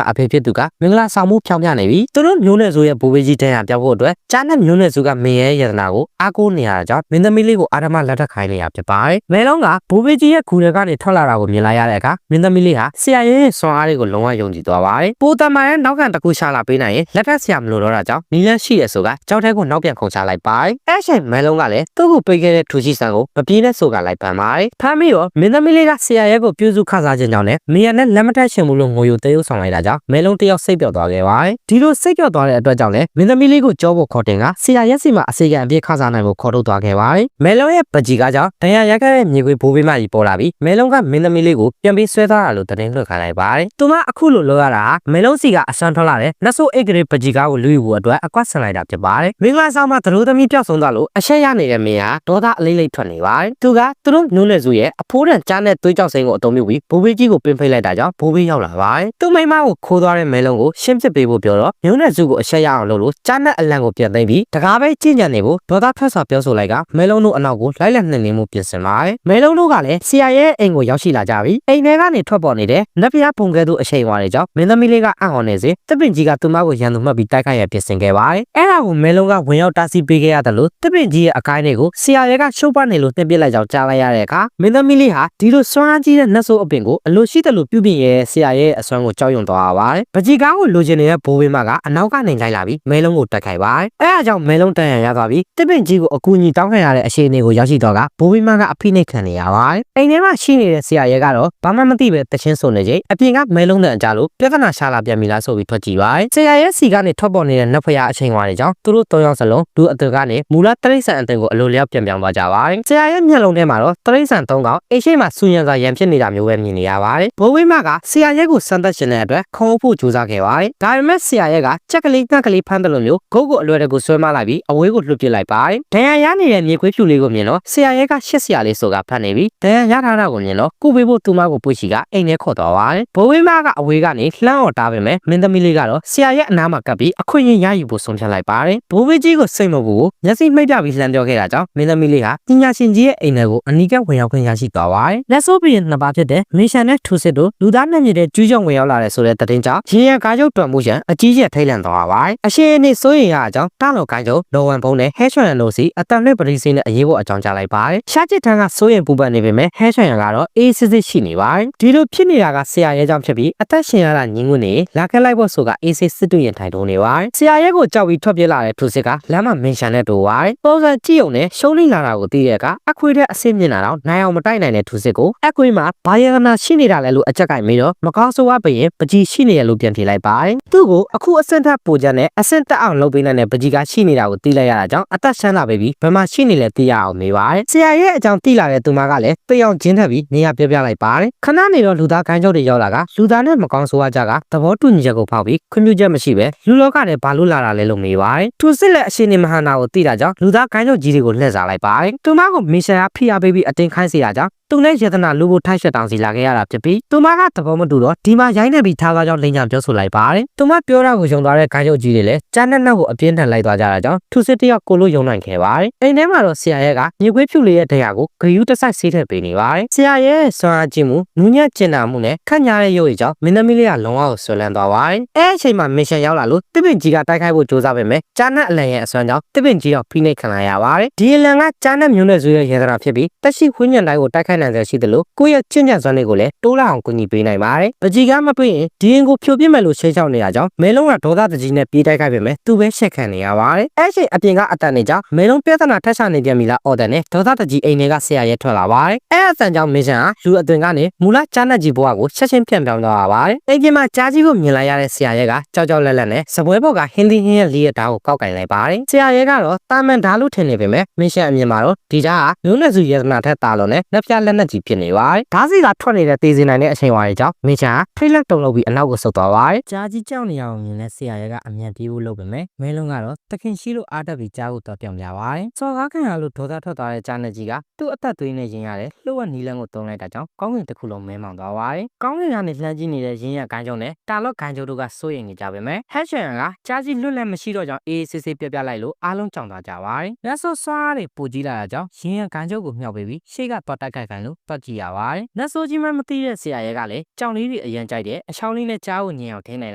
ာအဖေဖြစ်သူကမင်္ဂလာဆောင်မှုဖြောင်းပြနေပြီးသူတို့မျိုးနွယ်စုရဲ့ဘိုးဘေးကြီးတန်းရပြောက်ဖို့အတွက်ကြားနဲ့မျိုးနွယ်စုကမင်းရဲ့ယတနာကိုအားကိုးနေရတာကြောင့်မင်းသမီးလေးကိုအာဓမလက်ထပ်ခိုင်းနေရဖြစ်ပါတယ်မဲလုံးကဘိုးဘေးကြီးရဲ့ခူတွေကနေထွက်လာတာကိုမြင်လိုက်ရတဲ့အခါမင်းသမီးလေးဟာဆရာရဲ့စွမ်းအားတွေကိုလုံးဝယုံကြည်သွားပါတယ်ပိုတမန်ရဲ့နောက်ခံတစ်ခုရှာလာပေးနိုင်ရင်လက်ထပ်ဆရာမလို့တော့တာကြောင့်နီလန်းရှိရဆိုကကြောက်ထဲကိုနောက်ပြန်ခုန်ချလိုက်ပါတယ်အဲ့ချိန်မဲလုံးကလည်းသူ့ကိုပေးခဲ့တဲ့ထူရှိဆန်ကိုမပြေးတဲ့ဆိုကလိုက်ပန်ပါတယ်ဖမ်းပြီးတော့မင်းသမီးလေးကဆရာရဲ့ကိုပြုစုခစားခြင်းကြောင့်လည်းမရနဲ့လက်မထက်ရှင်မှုလို့ငိုယိုတေးဥဆောင်လိုက်တာကြောင့်မဲလုံးတယောက်စိတ်ပြော့သွားခဲ့ပါတယ်ဒီလိုစိတ်ပြော့သွားတဲ့အတွက်ကြောင့်လည်းမင်းသမီးလေးကိုကြောဖို့ခေါ်တင်ကဆရာရဲ့စီမှာအစီကံအပြည့်ခစားနိုင်ဖို့ခေါ်ထုတ်သွားခဲ့ပါတယ်မဲလုံးရဲ့ပကြီးကကြောင့်ဒဏ်ရာရခဲ့တဲ့မြေခွေးဘိုးဘေးမကြီးပေါ်လာပြီးမဲလုံးကမင်းသမီးလေးကိုပြန်ပြီးဆွဲသွားတာလို့တင်လွှတ်ခိုင်းလိုက်ပါတယ်သူမအခုလိုလုပ်ရတာမဲလုံးစီကအဆန်းထွက်လာတဲ့နတ်ဆိုးအိတ်ကလေးပကြီးကားကိုလူယူဖို့အတွက်အကွက်ဆန်လိုက်တာဖြစ်ပါတယ်မင်္ဂလာဆောင်မှာသတို့သမီးပြောက်ဆုံးသွားလို့အဆက်ရနေတဲ့မင်းဟာဒေါသအလေးလေးထွက်နေပါတယ်သူကသူတို့မျိုးနွယ်စုရဲ့အဖိုးတန်ကြားနဲ့သွေးကြောက်စိမ်းကိုအုံပြုပြီးဘိုးဘေးကြီးကိုပင်ဖိတ်လိုက်တာကြောင့်ဘိုးဘေးရောက်လာပါတယ်သူမိမကိုခိုးသွားတဲ့မဲလုံးကိုရှင်းပစ်ပေးဖို့ပြောတော့မျိုးနွယ်စုကိုအဆက်ရအောင်လုပ်လို့ကြားနဲ့အလံကိုပြန်သိမ်းပြီးတကားပဲကြည်ညံနေဖို့ဒေါသထွက်စွာပြောဆိုလိုက်ကမဲလုံးတို့အနောက်ကိုလိုက်လက်နှင်နေမှုပြင်ဆင်ပါတယ်မဲလုံးတို့ကလည်းဆရာရဲ့အိမ်ကိုရောက်ရှိလာကြပြီးအိမ်ထဲကနေထွက်ပေါ်နေတဲ့နတ်ဖျားပုံကဲသူအချိန်ဝါတွေကြောင့်မင်းသမီးလေးကအံ့ဩနေစေတပင်ကြီးကသူမကိုရန်သူမှတ်ပြီးတိုက်ခိုက်ရပြင်ဆင်ခဲ့ပါတယ်အဲ့ဒါကိုမဲလုံးကဝင်ရောက်တားဆီးပေးခဲ့ရတယ်လို့တပင်ကြီးရဲ့အကိုင်းတွေကိုဆရာရဲ့ကရှုပ်ပနေလို့တင်ပစ်လိုက်ကြောင်းကြားလိုက်ရတဲ့အခါမင်းသမီးလေးဟာဒီလိုစွမ်းအားကြီးတဲ့နတ်ဆိုးအပင်ကိုအလိုရှိတယ်လို့ပြုပြင်ရဲ့ဆရာရဲ့အစွမ်းကိုကြောက်ရွံ့သွားပါတယ်ပကြီးကားကိုလိုချင်နေတဲ့ဘိုးဝင်းမကအနောက်ကနေလိုက်လာပြီးမဲလုံးကိုတိုက်ခိုက်ပါတယ်အဲ့ဒါကြောင့်မဲလုံးတန်ရန်ရသွားပြီးတပင်ကြီးကိုအကူအညီတောင်းခံရတဲ့အခြေအနေကိုရောက်ရှိတော့ကဘိုးဝင်းမကအဖိနှိတ်ခံနေရပါတယ်အိမ်ထဲမှာရှိနေတဲ့ဆရာရဲ့ကတော့ဘာမှမသိပဲတချင်းဆိုနေချိန်အပြင်ကမဲလုံးတဲ့အကြလို့ပြဿနာရှာလာပြန်ပြီလားဆိုပြီးထွက်ကြည့်ပါတယ်ဆရာရဲ့စီကနေထွက်ပေါ်နေတဲ့နတ်ဖျားအချိန်ဝါတွေကြောင့်သူတို့၃ယောက်စလုံးလူအသွင်ကနေမူလတရိษံအသွင်ကိုအလိုလျောက်ပြန်ပြောင်းသွားကြပါတယ်ဆရာရဲ့မျက်လုံးထဲမှာတော့တရိษံ၃ကောင်အိမ်ရှိမှစူညံစာရံဖြစ်နေတာမျိုးပဲမြင်နေရပါတယ်ဘိုးဝင်းမကဆရာရဲ့ကိုစမ်းသပ်ရှင်တဲ့အတွက်ခုံဖို့ကြိုးစားခဲ့ပါတယ်ဒါပေမဲ့ဆရာရဲ့ကချက်ကလေးငှက်ကလေးဖမ်းတယ်လို့မျိုးဂုတ်ကိုအလွယ်တကူဆွဲမလိုက်ပြီးအဝေးကိုလွှတ်ပစ်လိုက်ပါတယ်ဒဏ်ရာရနေတဲ့မြေခွေးဖြူလေးကိုမြင်တော့ဆရာရဲ့ကရှစ်ဆရာလေးဆိုကဖတ်နေပြီးဒဏ်ရာရထားတာကိုမြင်တော့ကုပေးဖို့သူမကိုပွေ့ချီကအိမ်ထဲခေါ်သွားပါတယ်ဘိုးဝင်းမကအဝေးကနေလှမ်းော်တားပေမဲ့မင်းသမီးလေးကတော့ဆရာရဲ့အနားမှာကပ်ပြီးအခွင့်အရေးရယူဖို့ဆုံးဖြတ်လိုက်ပါတယ်ဘိုးဘေးကြီးကိုစိတ်မပူဘူးမျက်စိမှိတ်ပြပြီးလှမ်းပြောခဲ့တာကြောင့်မင်းသမီးလေးဟာပညာရှင်ကြီးရဲ့အိမ်ထဲကိုအနီးကပ်ဝင်ရောက်ခွင့်ရရှိသွားပါတယ်လက်ဆိုးပြီးနှစ်ပါးဖြစ်တဲ့မင်းရှန်နဲ့ထူစစ်တို့လူသားနဲ့မြစ်တဲ့ကျူးကျော်ဝင်ရောက်လာတဲ့ဆိုတဲ့သတင်းကြောင့်ရင်းရကားချုပ်တော်မှုရှန်အကြီးကျယ်ထိတ်လန့်သွားပါတယ်အရှင်အနေစိုးရင်ရအကြောင်းတားလို့ကိုင်းချုပ်လော်ဝန်ဖုံးနဲ့ဟဲချွန်ရန်တို့စီအတန်လွှတ်ပရိစီနဲ့အရေးပေါ်အကြောင်းကြားလိုက်ပါတယ်ရှားချစ်ထန်းကစိုးရင်ပူပန်နေပေမဲ့ဟဲချွန်ရန်ကတော့အေးစစ်စစ်ရှိနေပါတယ်ဒီလိုဖြစ်နေတာကဆရာရဲ့ကြောင့်ဖြစ်ပြီးအသက်ရှင်ရတာညင်းငွေ့နေလာခဲ့လိုက်ဖို့ဆိုကအေးစစ်စစ်တူရင်ထိုင်တုံးနေပါတယ်ဆရာရဲ့ကိုကြောက်ပြီးထွက်ပြေးလာတဲ့ထူစစ်ကလမ်းမှာမင်းရှန်နဲ့တူပါတယ်ပုံစံကြည့်ုံနဲ့ရှုံးလိမ့်လာတာကိုသိတဲ့အခါအခွေတဲ့အဆင့်မြင့်လာတော့နိုင်အောင်မတိုက်နိုင်တဲ့ထူစစ်ကိုအခွေမှာဘာယရနာရှိနေတာလဲလို့အကြက်ကင်ပြီးတော့မကောင်းဆိုးဝါးပရင်ပကြီးရှိနေရလို့ပြန်ဖြေလိုက်ပါတယ်သူ့ကိုအခုအဆင့်ထပ်ပိုချတဲ့ အဆင့်တက်အောင်လုပ်ပေးနိုင်တဲ့ပကြီးကရှိနေတာကိုသိလိုက်ရတာကြောင့်အသက်ဆန်းလာပြီးဘယ်မှာရှိနေလဲသိရအောင်နေပါတယ်ဆရာရဲ့အကြောင်းသိလာတဲ့သူမကလည်းသိအောင်ကျင်းထက်ပြီးနေရာပြောပြလိုက်ပါတယ်ခဏနေတော့လူသားခိုင်းချုပ်တွေရောက်လာကလူသားနဲ့မကောင်းဆိုးဝါးကြကသဘောတူညီချက်ကိုဖောက်ပြီးခွင့်ပြုချက်မရှိပဲလူလောကနဲ့ဘာလို့လာတာလဲလို့မေးပါတယ်သူစစ်လက်အရှင်နေမဟာနာကိုသိတာကြောင့်လူသားခိုင်းချုပ်ကြီးတွေကိုလှည့်စားလိုက်ပါတယ်သူမကိုမီရှာဖိအားပေးပြီးအတင်းခိုင်းစေတာကြောင့်သူနဲ့ယေတနာလူကိုထိုက်ရှက်တောင်စီလာခဲ့ရတာဖြစ်ပြီးသူမကသဘောမတူတော့ဒီမှာရိုင်းနေပြီးထားသွားကြောင်းလိန်ညာပြောဆိုလိုက်ပါတယ်သူမပြောတာကိုယုံသွားတဲ့ခိုင်းချုပ်ကြီးတွေလည်းကျန်းတဲ့နောက်ကိုအပြင်းထန်လိုက်သွားကြတာကြောင့်သူစစ်တယောက်ကိုလို့ယုံနိုင်ခဲ့ပါတယ်အိမ်ထဲမှာတော့ဆရာရဲ့ကမြေခွေးဖြူလေးရဲ့တရားကိုဂယူးတစိုက်ဆေးထည့်ပေးနေပါတယ်ဆရာရဲ့စွမ်းအားကြီးမှုနူးညံ့ကျင်နာမှုနဲ့ခန့်ညားတဲ့ရုပ်ရည်ကြောင့်မင်းသမီးလေးကလုံးဝကိုဆွဲလန်းသွားပါတယ်အဲအချိန်မှာမစ်ရှင်ရောက်လာလို့တစ်ပင်ကြီးကတိုက်ခိုက်ဖို့ကြိုးစားပေမဲ့ကျန်းတဲ့အလံရဲ့အစွမ်းကြောင့်တစ်ပင်ကြီးတော့ဖိနှိပ်ခံလိုက်ရပါတယ်ဒီအလံကကျန်းတဲ့မျိုးနွယ်စုရဲ့ရေသနာဖြစ်ပြီးတက်ရှိခွင်းညံတိုင်းကိုတိုက်ခိုက် ခိုင်နိုင်တဲ့ရှိတယ်လို့ကိုယ့်ရဲ့ချင့်ကြံစွမ်းတွေကိုလည်းတိုးလာအောင်ကူညီပေးနိုင်ပါတယ်ပကြီးကမပေးရင်ဒီရင်ကိုဖြိုပြစ်မယ်လို့ရှေ့ချောက်နေတာကြောင့်မဲလုံးကဒေါသတကြီးနဲ့ပြေးတိုက်ခိုက်ပေမဲ့သူပဲရှက်ခံနေရပါတယ်အဲ့ချိန်အပြင်ကအတန်နေကြောင့်မဲလုံးပြဿနာထက်ဆနေပြန်ပြီလားအော်တယ်နဲ့ဒေါသတကြီးအိမ်ထဲကဆရာရဲထွက်လာပါတယ်အဲ့အတန်ကြောင့်မင်းရှန်ဟာလူအသွင်ကနေမူလကြားနဲ့ကြီးဘွားကိုချက်ချင်းပြန်ပြောင်းသွားပါတယ်အိမ်ပြင်မှာကြားကြီးကိုမြင်လိုက်ရတဲ့ဆရာရဲကကြောက်ကြောက်လက်လက်နဲ့စပွဲပေါ်ကဟင်းသီးဟင်းရဲ့လေးရတာကိုကောက်ကင်လိုက်ပါတယ်ဆရာရဲကတော့တာမန်ဓာတ်လို့ထင်နေပေမဲ့မင်းရှန်အမြင်မှာတော့ဒီဓာတ်ဟာမျိုးနွယ်စုယေသနာထက်တာလို့နဲ့လက်ပြလက်နဲ့ကြီးဖြစ်နေပါတယ်ဓာတ်စီကထွက်နေတဲ့တေးစင်နိုင်တဲ့အချိန်ဝါရဲ့ကြောင့်မင်းရှန်ဟာထိတ်လန့်တုန်လှုပ်ပြီးအနောက်ကိုဆုတ်သွားပါတယ်ကြားကြီးကြောက်နေအောင်မြင်တဲ့ဆရာရဲကအမြန်ပြေးဖို့လုပ်ပေမဲ့မဲလုံးကတော့တခင်ရှိလို့အားတက်ပြီးကြားကိုတော့ပြောင်းပြပါတယ်စော်ကားခံရလို့ဒေါသထွက်သွားတဲ့ကြားနဲ့ကြီးကသူ့အသက်သွေးနဲ့ရင်ရတယ်လှုပ်ဝက်နီလန်းကိုတုံးလိုက်တာကြောင့်ကောင်းကင်တစ်ခုလုံးမဲမောင်သွားပါတယ်ကောင်းကင်ကနေလှမ်းကြည့်နေတဲ့ရင်းရကိုင်းကျုံနဲ့တာလော့ကိုင်းကျုံတို့ကစိုးရိမ်နေကြပေမဲ့ဟက်ရှန်ကကြားကြီးလွတ်လပ်မရှိတော့ကြောင့်အေးအေးဆေးဆေးပြပြလိုက်လို့အားလုံးကြောင်သွားကြပါတယ်လက်ဆိုးဆွားတွေပူကြီးလာတာကြောင့်ရင်းရကိုင်းကျုံကိုမြောက်ပေးပြီးရှေ့ကပတ်တက်ခိုက်ခိုင်လို့ပတ်ကြည့်ရပါတယ်လက်ဆိုးကြီးမှမသိတဲ့ဆရာရဲကလည်းကြောင်လေးတွေအရန်ကြိုက်တဲ့အချောင်းလေးနဲ့ကြားကိုညင်အောင်ထင်းနိုင်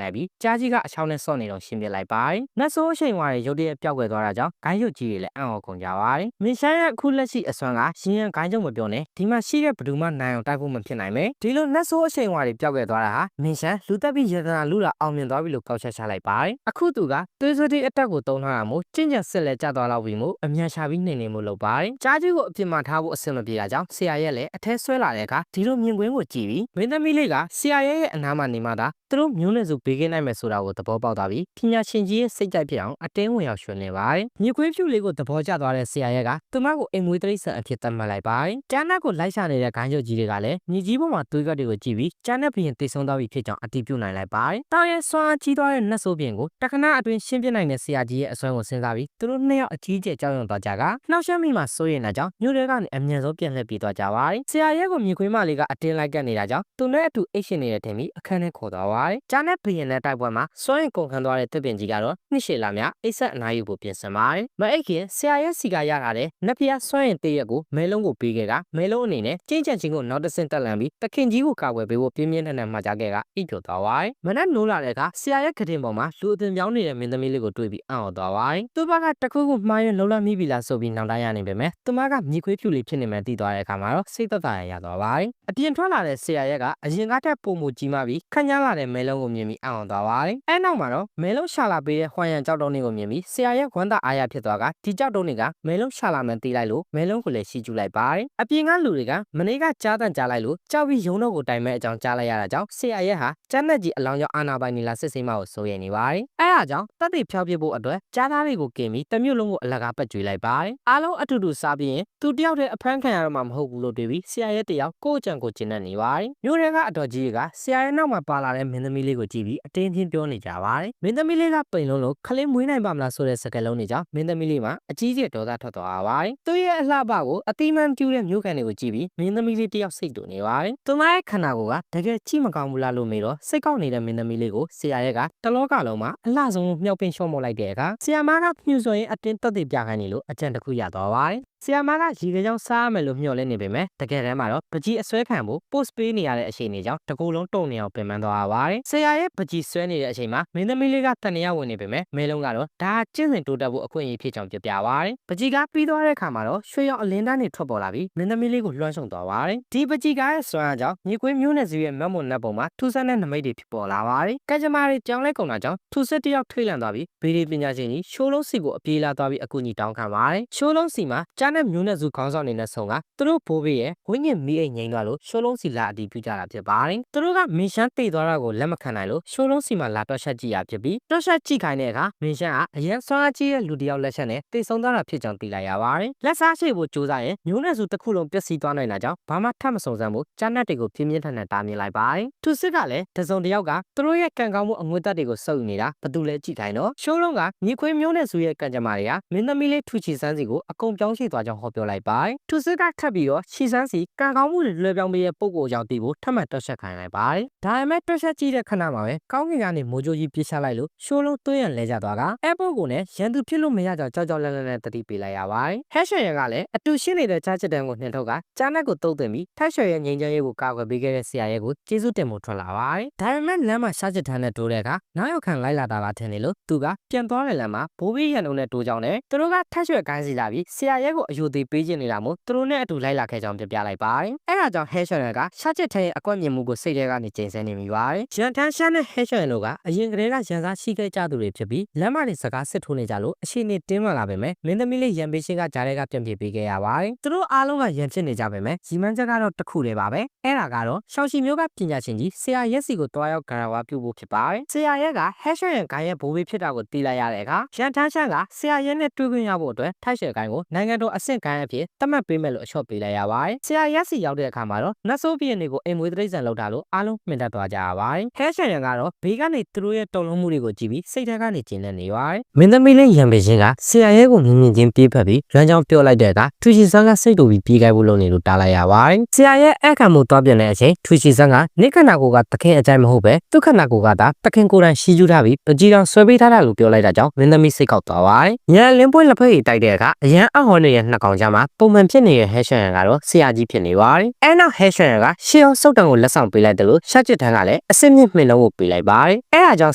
လိုက်ပြီးကြားကြီးကအချောင်းနဲ့ဆော့နေတော့ရှင်းပြလိုက်ပါတယ်လက်ဆိုးအချိန်ဝါတွေရုတ်တရက်ပျောက်ကွယ်သွားတာကြောင့်ဂိုင်းရုပ်ကြီးတွေလည်းအံ့ဩကုန်ကြပါတယ်မင်းရှမ်းရဲ့အခုလက်ရှိအစွမ်းကရင်းရဂိုင်းကျုံမပြောနဲ့ဒီမှာရှိတဲ့ဘဒူမနိုင်အောင်တိုက်ဖို့မဖြစ်နိုင်ပဲဒီလိုလက်ဆိုးအချိန်ဝါတွေပျောက်ကွယ်သွားတာဟာမင်းရှမ်းလူသက်ပြီးယေသနာလူလာအောင်မြင်သွားပြီလို့ကောက်ချက်ချလိုက်ပါတယ်အခုသူကသွေးစွတိအတက်ကိုတုံးထားတာမို့ကျင့်ကြံစစ်လက်ကျသွားတော့ပြီမို့အမြန်ရှာပြီးနေမှုလုပ်ပါတယ်ကြားကြီးကိုအပြစ်မှထားဖို့အဆင်မပြေတာကြောင့်ဆရာရဲ့လည်းအထဲဆွဲလာတဲ့အခါဒီလိုမြင်ကွင်းကိုကြည့်ပြီးမင်းသမီးလေးကဆရာရဲ့အနားမှာနေမှသာသူတို့မျိုးနွယ်စုဘေးကင်းနိုင်မယ်ဆိုတာကိုသဘောပေါက်သွားပြီးပညာရှင်ကြီးရဲ့စိတ်ကြိုက်ဖြစ်အောင်အတင်းဝင်ရောက်ရွှင်နေပါတယ်မြေခွေးဖြူလေးကိုသဘောကျသွားတဲ့ဆရာရဲ့ကသူမကိုအိမ်မွေးတိရစ္ဆာန်အဖြစ်သတ်မှတ်လိုက်ပါတယ်ကျန်းနက်ကိုလိုက်ရှာနေတဲ့ဂိုင်းချုပ်ကြီးတွေကလည်းမြေကြီးပေါ်မှာသွေးကပ်တွေကိုကြည့်ပြီးကျန်းနက်ဘရင်တိတ်ဆုံးသွားပြီဖြစ်ကြောင်းအတည်ပြုနိုင်လိုက်ပါတယ်တောင်ရဲ့စွမ်းအားကြီးသွားတဲ့နတ်ဆိုးပြင်ကိုတခဏအတွင်းရှင်းပြနိုင်တဲ့ဆရာကြီးရဲ့အစွမ်းကိုစဉ်းစားပြီးသူတို့နှစ်ယောက်အကြီးကျယ်ကြောက်ရွံ့သွားကြကနှောက်ယှက်မိမှစိုးရိမ်တာကြောင့်မြို့တွေကနေအမြန်ဆုံးပြန်လှည့်ပြေးသွားကြပါတယ်ဆရာရဲ့ကိုမြေခွေးမလေးကအတင်းလိုက်ကပ်နေတာကြောင့်သူနဲ့အတူအိတ်ရှင်နေတဲ့ထင်ပြီးအခန်းထဲခေါ်သွားပါတယ်ကျန်းနက်ဘရင်နဲ့တိုက်ပွဲမှာစွမ်းရင်ကုန်ခန်းသွားတဲ့တစ်ပင်ကြီးကတော့နှစ်ရှည်လာမြအိတ်ဆက်အနားယူဖို့ပြင်ဆင်ပါတယ်မအိတ်ခင်ဆရာရဲ့စီကရထားတဲ့နတ်ဖျားစွမ်းရင်တည့်ရက်ကိုမဲလုံးကိုပေးခဲ့ကမဲလုံးအနေနဲ့ကျင်းချန်ချင်းကိုနောက်တစ်ဆင့်တက်လန်ပြီးတခင်ကြီးကိုကာကွယ်ပေးဖို့ပြင်းပြင်းထန်ထန်မှာကြားခဲ့ကအိတ်ကျော်သွားပါတယ်မနက်နိုးလာတဲ့အခါဆရာရဲ့ခတင်ပေါ်မှာလူအသွင်ပြောင်းနေတဲ့မင်းသမီးလေးကိုတွေ့ပြီးအံ့ဩသွားပါတယ်သူ့ဘက်ကတခုခုမှားရင်လုံလမိပြီလားဆိုပြီးနောက်တိုင်းရနေပေမဲ့သူမကမြေခွေးဖြူလေးဖြစ်နေမှသိသွားတဲ့အခါမှာတော့စိတ်သက်သာရသွားပါတယ်အပြင်ထွက်လာတဲ့ဆရာရဲ့ကအရင်ကထက်ပုံမူကြီးမှပြီးခန့်ညားလာတဲ့မဲလုံးကိုမြင်ပြီးအံ့ဩသွားပါတယ်အဲနောက်မှာတော့မဲလုံးရှာလာပေးတဲ့ဟွမ်ရန်ကြောက်တုံးလေးကိုမြင်ပြီးဆရာရဲ့ဝမ်းသာအားရဖြစ်သွားကဒီကြောက်တုံးတွေကမဲလုံးရှာလာမှန်းသိလိုက်လို့မဲလုံးကိုလည်းရှီကျူလိုက်ပါတယ်အပြင်ကလူတွေကမနေ့ကကြားတန်ကြားလိုက်လို့ကြောက်ပြီးရုံတော့ကိုတိုင်မဲ့အကြောင်းကြားလိုက်ရတာကြောင့်ဆရာရဲ့ဟာကျန်းတဲ့ကြီးအလောင်းကြောင့်အာနာပိုင်နီလာစစ်ဆေးမှကိုစိုးရိမ်နေပါတယ်အဲဒါကြောင့်တက်တိဖျောက်ပြဖို့အတွက်ကြားသားတွေကိုကင်ပြီးတမျိုးလုံးကိုအလကားပတ်ကြွေးလိုက်ပါတယ်အားလုံးအတူတူစားပြီးရင်သူတယောက်တည်းအဖမ်းခံရတော့မှမဟုတ်ဘူးလို့တွေးပြီးဆရာရဲ့တယောက်ကိုယ့်အကြံကိုကျင့်နေပါတယ်မျိုးတွေကအတော်ကြီးကဆရာရဲ့နောက်မှာပါလာတဲ့မင်းသမီးလေးကိုကြည့်ပြီးအတင်းချင်းပြောနေကြပါတယ်မင်းသမီးလေးကပိန်လုံးလို့ခလင်းမွေးနိုင်ပါမလားဆိုတဲ့စကားလုံးတွေကြောင့်မင်းသမီးလေးမှာအကြီးကျယ်ဒေါသထွက်သွားပါတယ်သူရဲ့အလှပကိုအတိမန်ပြူတဲ့မျိုးကန်တွေကိုကြည့်ပြီးမင်းသမီးလေးတယောက်စိတ်တူနေပါတယ်သူမရဲ့ခန္ဓာကိုယ်ကတကယ်ကြည့်မကောင်းဘူးလားလို့မေးတော့စိတ်ကောက်နေတဲ့မင်းသမီးလေးကိုဆရာရဲ့ကတလောကလုံးမှာအလှဆုံးမြောက်ပင်လျှော့မော်လိုက်တဲ့အခါဆရာမကမြှူဆိုရင်အတင်းတက်တည်ပြခိုင်းနေလို့အကြံတစ်ခုရသွားပါတယ်ဆရာမကရေကကြောင်စားရမယ်လို့မျှော်လင့်နေပေမဲ့တကယ်တမ်းမှာတော့ပကြီးအစွဲခံဖို့ post ပေးနေရတဲ့အချိန်တွေကြောင့်တကူလုံးတုံနေအောင်ပြင်ပန်းသွားပါတယ်ဆရာရဲ့ပကြီးဆွဲနေတဲ့အချိန်မှာမင်းသမီးလေးကတန်ရဝင်နေပေမဲ့မဲလုံးကတော့ဒါကျင့်စဉ်တိုးတက်ဖို့အခွင့်အရေးဖြစ်ကြောင်းပြပြပါတယ်ပကြီးကပြီးသွားတဲ့အခါမှာတော့ရွှေရောင်အလင်းတန်းတွေထွက်ပေါ်လာပြီးမင်းသမီးလေးကိုလွှမ်းခြုံသွားပါတယ်ဒီပကြီးကရဲ့စွမ်းအားကြောင့်မြေခွေးမျိုးနဲ့စီရဲ့မတ်မွန်နတ်ပုံမှာထူးဆန်းတဲ့နမိတ်တွေဖြစ်ပေါ်လာပါတယ်ကကြမားတွေကြောင်းလဲကုန်တာကြောင့်ထူးစစ်တယောက်ထိတ်လန့်သွားပြီးဗီဒီပညာရှင်ကြီးရှိုးလုံးစီကိုအပြေးလာသွားပြီးအကူအညီတောင်းခံပါတယ်ရှိုးလုံးစီမှာကြားနဲ့မျိုးနဲ့စုခေါင်းဆောင်နေတဲ့ဆုံကသူတို့ဘိုးဘေးရဲ့ဝိညာဉ်မိအိမ်ငိမ့်သွားလို့ရှိုးလုံးစီလာအတီးပြုကြတာဖြစ်ပါတယ်သူတို့ကမင်းရှမ်းတိတ်သွားတာကိုလက်မခံနိုင်လို့ရှိုးလုံးစီမှာလာတော့ချက်ကြည့်ရဖြစ်ပြီးတော့ချက်ကြည့်ခိုင်းတဲ့အခါမင်းရှမ်းကအရင်ဆွမ်းအားကြီးတဲ့လူတယောက်လက်ချက်နဲ့တိတ်ဆုံးသွားတာဖြစ်ကြောင်းသိလိုက်ရပါတယ်လက်စားရှိဖို့ကြိုးစားရင်မျိုးနဲ့စုတစ်ခုလုံးပျက်စီးသွားနိုင်တာကြောင့်ဘာမှထပ်မစုံစမ်းဘူးကြားနဲ့တွေကိုပြင်းပြင်းထန်ထန်တားမြင်လိုက်ပါတယ်သူစစ်ကလည်းတစုံတယောက်ကသူတို့ရဲ့ကံကောင်းမှုအငွေ့တက်တွေကိုစုပ်နေတာဘသူလဲကြည့်ခိုင်းတော့ရှိုးလုံးကမြေခွေးမျိုးနဲ့စုရဲ့ကံကြမ္မာတွေကမင်းသမီးလေးထူချီစန်းစီကိုအကုန်ပြောင်းရွှေ့သွားကြောင်းဟောပြောလိုက်ပါတယ်သူစစ်ကထပ်ပြီးတော့ချီစန်းစီကံကောင်းမှုတွေလွှဲပြောင်းပေးတဲ့ပုံကိုကြောင့်တီးဖို့ထပ်မံတွက်ချက်ခိုင်းလိုက်ပါတယ်ဒါပေမဲ့တွက်ချက်ကြည့်တဲ့ခဏမှာပဲကောင်းကင်ကနေမိုးကြိုးကြီးပြစ်ချလိုက်လို့ရှိုးလုံးသွေးရန်လဲကျသွားကအဲပုံကိုနဲ့ရန်သူဖြစ်လို့မရကြောင်ကြောက်ကြောက်လန့်လန့်နဲ့တတိပေးလိုက်ရပါတယ်ဟက်ရှယ်ရန်ကလည်းအတူရှိနေတဲ့ကြားချက်တန်းကိုနှင်ထုတ်ကကြားနက်ကိုတုံးသွင်းပြီးထိုက်ရှယ်ရဲ့ငိန်ချမ်းရေးကိုကာကွယ်ပေးခဲ့တဲ့ဆရာရဲ့ကိုကျေးဇူးတင်ဖို့ထွက်လာပါတယ်ဒါပေမဲ့လမ်းမှာရှားချက်တန်းနဲ့တိုးတဲ့အခါနောက်ရောက်ခံလိုက်လာတာလားထင်နေလို့သူကပြန်သွားတဲ့လမ်းမှာဘိုးဘေးရန်ုံနဲ့တိုးကြောင်းနဲ့သူတို့ကထိုက်ရှယ်ကိုင်းစီလာပြီးဆရာရဲ့ကို အယူသေးပေးချင်နေတာမို့သူတို့နဲ့အတူလိုက်လာခဲ့ကြောင်းပြပြလိုက်ပါတယ်။အဲ့ဒါကြောင့်ဟဲရှန်ရကရှာချစ်ထဲရဲ့အကွက်မြင်မှုကိုစိတ်ထဲကနေကျင်းဆနေမိပါတယ်။ရန်ထန်းရှာနဲ့ဟဲရှန်တို့ကအရင်ကတည်းကရန်စားရှိခဲ့ကြသူတွေဖြစ်ပြီးလမ်းမတွေစကားစစ်ထိုးနေကြလို့အခြေအနေတင်းမာလာပေမဲ့မင်းသမီးလေးရန်ပေးရှင်ကဂျားတွေကပြန်ပြေးပေးခဲ့ရပါတယ်။သူတို့အားလုံးကရန်ဖြစ်နေကြပေမဲ့ရီမန်းချက်ကတော့တစ်ခုတည်းပါပဲ။အဲ့ဒါကတော့ရှောင်းရှီမျိုးကပညာရှင်ကြီးဆရာရက်စီကိုတွားရောက်ဂရဝါပြုဖို့ဖြစ်ပါတယ်။ဆရာရက်ကဟဲရှန်ရဂိုင်းရဲ့ဘိုးဘေးဖြစ်တာကိုသိလိုက်ရတဲ့အခါရန်ထန်းရှာကဆရာရက်နဲ့တွေ့ခွင့်ရဖို့အတွက်ထိုက်ရှယ်ကိုင်းကိုနိုင်ငံတော်အဆင့်ကိုင်းအဖြစ်သတ်မှတ်ပေးမယ်လို့အချော့ပေးလိုက်ရပါတယ်။ဆရာရက်စီရောက်တဲ့အခါမှာတော့နတ်ဆိုးပြင်းတွေကိုအိမ်မွေးတိရစ္ဆာန်လောက်တာလို့အားလုံးမှင်တတ်သွားကြရပါတယ်။ဟဲရှန်ရကတော့ဘေးကနေသူတို့ရဲ့တုံ့လုံးမှုတွေကိုကြည့်ပြီးစိတ်ထဲကနေကျဉ်းလန့်နေပါတယ်။မင်းသမီးလေးရန်ပေးရှင်ကဆရာရဲကိုမြင်မြင်ချင်းပြေးဖက်ပြီးလွမ်းကြောင်းပြောလိုက်တဲ့အခါထူချီဆန်းကစိတ်တူပြီးပြေးခိုင်းဖို့လုပ်နေလို့တားလိုက်ရပါတယ်။ဆရာရဲအခမ်းမှုသွားပြန်တဲ့အချိန်ထူချီဆန်းကနိခနာကိုကတခင်အကြိုက်မဟုတ်ပဲသူခနာကိုကသာတခင်ကိုယ်တိုင်ရှီကျူးထားပြီးပကြီးတော်ဆွဲပေးထားတာလို့ပြောလိုက်တာကြောင့်မင်းသမီးစိတ်ကောက်သွားပါတယ်။ညလင်းပွဲလက်ဖက်ရည်တိုက်တဲ့အခါအရန်အဟော်နေတဲ့နှစ်ကောင်ကြားမှာပုံမှန်ဖြစ်နေတဲ့ဟဲရှန်ရကတော့ဆရာကြီးဖြစ်နေပါတယ်။အဲ့နောက်ဟဲရှန်ရကရှေးအောင်စုတ်တံကိုလက်ဆောင်ပေးလိုက်တယ်လို့ရှာချစ်ထန်းကလည်းအစစ်မြင့်မှင်လုံးကိုပေးလိုက်ပါတယ်။အဲ့ဒါကြောင့်